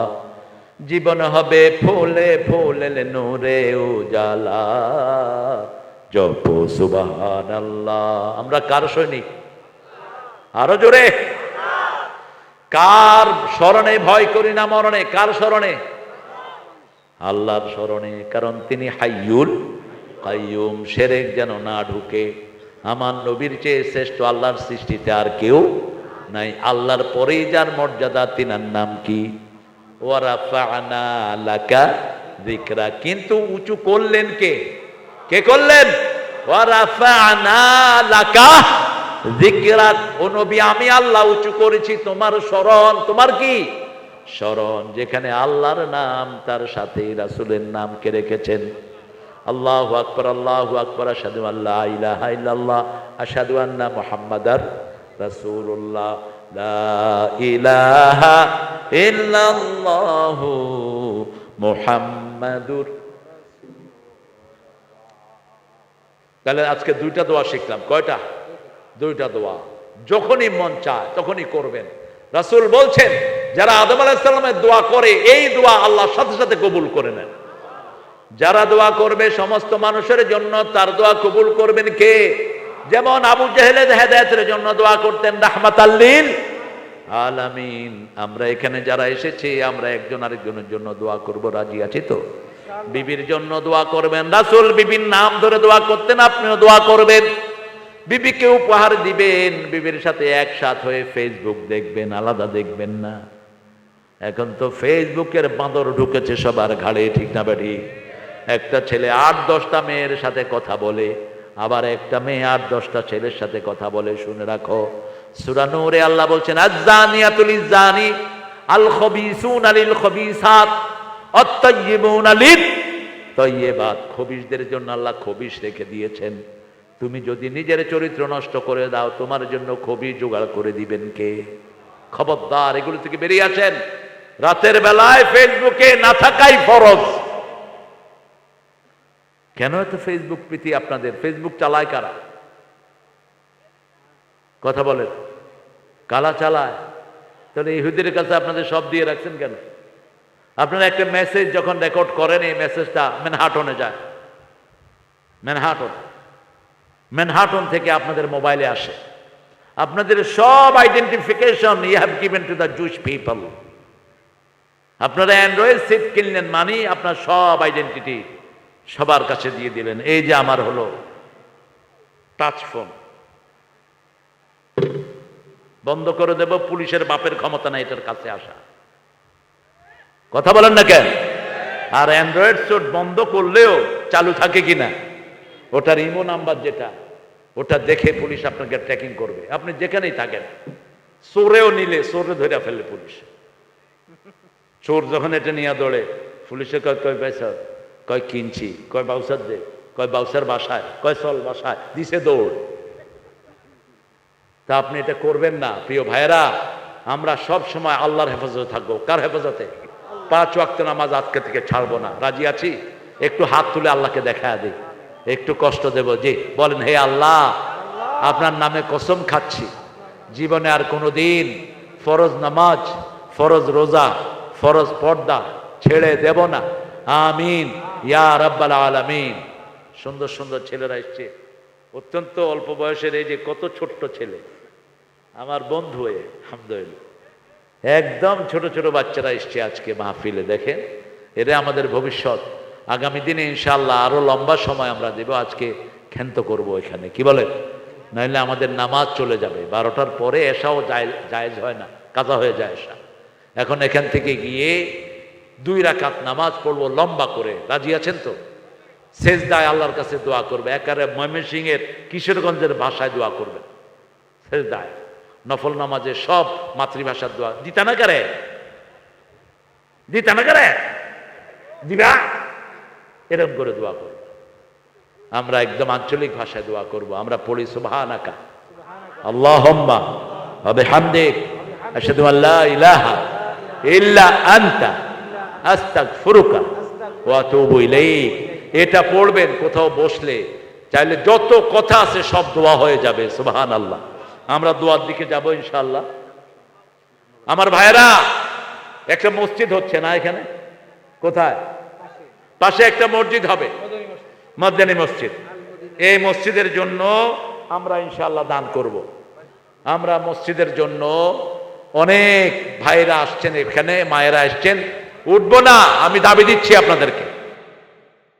[SPEAKER 1] জীবন হবে ফুলে ফুলে নূরে উজালা, জপো সুবহানাল্লাহ। আমরা কার সৈনিক? আরো জোরে। কার স্মরণে ভয় করি না মরণে? কার স্মরণে? আল্লাহর স্মরণে। কারণ তিনি হাইয়ুল কাইয়ুম। শিরক যেন না ঢুকে। আমার নবীর চেয়ে শ্রেষ্ঠ আল্লাহর সৃষ্টিতে আর কেউ নাই। আল্লাহর পরেই যার মর্যাদা তিনার নাম কি? ওয়া রাফা'না লাকা যিকরা। কিন্তু উঁচু করলেন কে? কে করলেন? ওয়া রাফা'না লাকা যিকরা। ও নবী, আমি আল্লাহ উঁচু করেছি তোমার স্মরণ। তোমার কি স্মরণ? যেখানে আল্লাহর নাম তার সাথে রাসূলের নাম কে রেখেছেন? আল্লাহু আকবার, আল্লাহু আকবার, আশহাদু আল্লা ইলাহা ইল্লাল্লাহ, আশহাদু আন্না মুহাম্মাদার রাসূলুল্লাহ, লা ইলাহা ইল্লাল্লাহু মুহাম্মাদুর। তাহলে আজকে দুইটা দোয়া শিখলাম। কয়টা? দুইটা দোয়া। যখনই মন চায় তখনই করবেন। রাসূল বলছেন, যারা আদম আলাইহিস সালামের দোয়া করে এই দোয়া আল্লাহ সাথে সাথে কবুল করে নেন। যারা দোয়া করবে সমস্ত মানুষের জন্য, তার দোয়া কবুল করবেন কে? যেমন আবু জেহেলের হেদায়েতের জন্য দোয়া করতেন রাহমাতাল লিল আলামিন। আমরা এখানে যারা এসেছি আমরা একজন আরেকজনের জন্য দোয়া করব, রাজি আছি তো? বিবির জন্য দোয়া করবেন। রাসূল বিবির নাম ধরে দোয়া করতেন, আপনিও দোয়া করবেন। বিবিকে উপহার দিবেন, বিবির সাথে একসাথ হয়ে ফেসবুক দেখবেন, আলাদা দেখবেন না। এখন তো ফেসবুকের বাঁদর ঢুকেছে সবার ঘাড়ে, ঠিক না বেঠিক? একটা ছেলে ৮-১০টা মেয়ের সাথে কথা বলে, আবার একটা মেয়ে ৮-১০টা ছেলের সাথে কথা বলে। শুনে রাখো, সূরা নূরে আল্লাহ বলছেন, আয-যানিয়াতু লিয-যানি, আল-খবিসুনা লিল-খবিসাত, আত-তাইয়্যিবুনা লিত-তাইয়্যিবাত। খবিসদের জন্য আল্লাহ খবিস রেখে দিয়েছেন। তুমি যদি নিজের চরিত্র নষ্ট করে দাও, তোমার জন্য খবিস জোগাড় করে দিবেন কে? খবরদার, এগুলো থেকে বেরিয়ে আসেন। রাতের বেলায় ফেসবুকে না থাকাই ফরজ। কেন এত ফেসবুক প্রীতি আপনাদের? ফেসবুক চালায় কারা? কথা বলেন। কালা চালায়? তাহলে ইহুদির কাছে আপনাদের সব দিয়ে রাখছেন কেন? আপনারা একটা মেসেজ যখন রেকর্ড করেন, এই মেসেজটা ম্যানহাটনে যায়। ম্যানহাটন থেকে আপনাদের মোবাইলে আসে। আপনাদের সব identification you have given to the Jewish people. আপনারা অ্যান্ড্রয়েড সেট কিনলেন মানে আপনার সব আইডেন্টিটি সবার কাছে দিয়ে দিলেন। এই যে আমার হলো টাচ ফোন, বন্ধ করে দেব, পুলিশের বাপের ক্ষমতা নাই এটার কাছে আসা। কথা বলেন না কেন? আর অ্যান্ড্রয়েড সেট বন্ধ করলেও চালু থাকে কিনা, ওটার ইমো নাম্বার যেটা, ওটা দেখে পুলিশ আপনাকে ট্র্যাকিং করবে, আপনি যেখানেই থাকেন। চোরেও নিলে চোরে ধরে ফেললে পুলিশ। চোর যখন এটা নিয়ে দৌড়ে, পুলিশে কয় কয় পয়সা, কয় কিনছি, কয় বাউসার দে, কয় বাউসার বাসায়, কয় চল বাসায়, দিছে দৌড়। তা আপনি এটা করবেন না। প্রিয় ভাইয়েরা, আমরা সব সময় আল্লাহর হেফাজতে থাকবো। কার হেফাজতে? 5 ওয়াক্ত নামাজ আজকে থেকে ছাড়বো না। রাজি আছি? একটু হাত তুলে আল্লাহকে দেখা দিই, একটু কষ্ট দেব। জি বলেন, হে আল্লাহ, আপনার নামে কসম খাচ্ছি, জীবনে আর কোনোদিন ফরজ নামাজ, ফরজ রোজা, ফরজ পর্দা ছেড়ে দেব না। আমিন ইয়া রাব্বাল আলামিন। সুন্দর সুন্দর ছেলেরা এসছে, অত্যন্ত অল্প বয়সের। এই যে কত ছোট্ট ছেলে, আমার বন্ধু হয়ে, আলহামদুলিল্লাহ, একদম ছোট ছোট বাচ্চারা এসছে আজকে মাহফিলে। দেখেন, এরা আমাদের ভবিষ্যৎ। আগামী দিনে ইনশাআল্লাহ আরো লম্বা সময় আমরা দেব। আজকে ক্ষান্ত করব এখানে, কি বলেন? নাইলে আমাদের নামাজ চলে যাবে। 12টার পরে এসাও জায়েজ হয় না, কাজা হয়ে যায় এসা। এখন এখান থেকে গিয়ে 2 রাকাত নামাজ পড়বো লম্বা করে। রাজি আছেন তো? সেজদায় আল্লাহর কাছে দোয়া করবে, একেবারে ময়মনসিংহের কিশোরগঞ্জের ভাষায় দোয়া করবে। সেজদায় নফল নামাজে সব মাতৃভাষার দোয়া। দিতা না করে? দিতা না করে? দিবা? এরকম করে দোয়া করব। আমরা একদম আঞ্চলিক ভাষায় দোয়া করব। আমরা পড়ি সুবহানাকা আল্লাহুম্মা ওয়া বিহামদিক আশহাদু আল্লা ইলাহা ইল্লা আনতা আস্তাগফিরুকা ওয়া আতুবু ইলাইক। এটা পড়বেন কোথাও বসলে, চাইলে যত কথা আছে সব দোয়া হয়ে যাবে। সুবহানাল্লাহ। আমরা দোয়ার দিকে যাব ইনশাআল্লাহ। আমার ভাইরা, একটা মসজিদ হচ্ছে না এখানে? কোথায়? পাশে একটা মসজিদ হবে, মদনী মসজিদ। এই মসজিদের জন্য আমরা ইনশাআল্লাহ দান করব। আমরা মসজিদের জন্য অনেক ভাইরা আসছেন এখানে, মায়েরা আসছেন। উঠবো না, আমি দাবি দিচ্ছি আপনাদেরকে।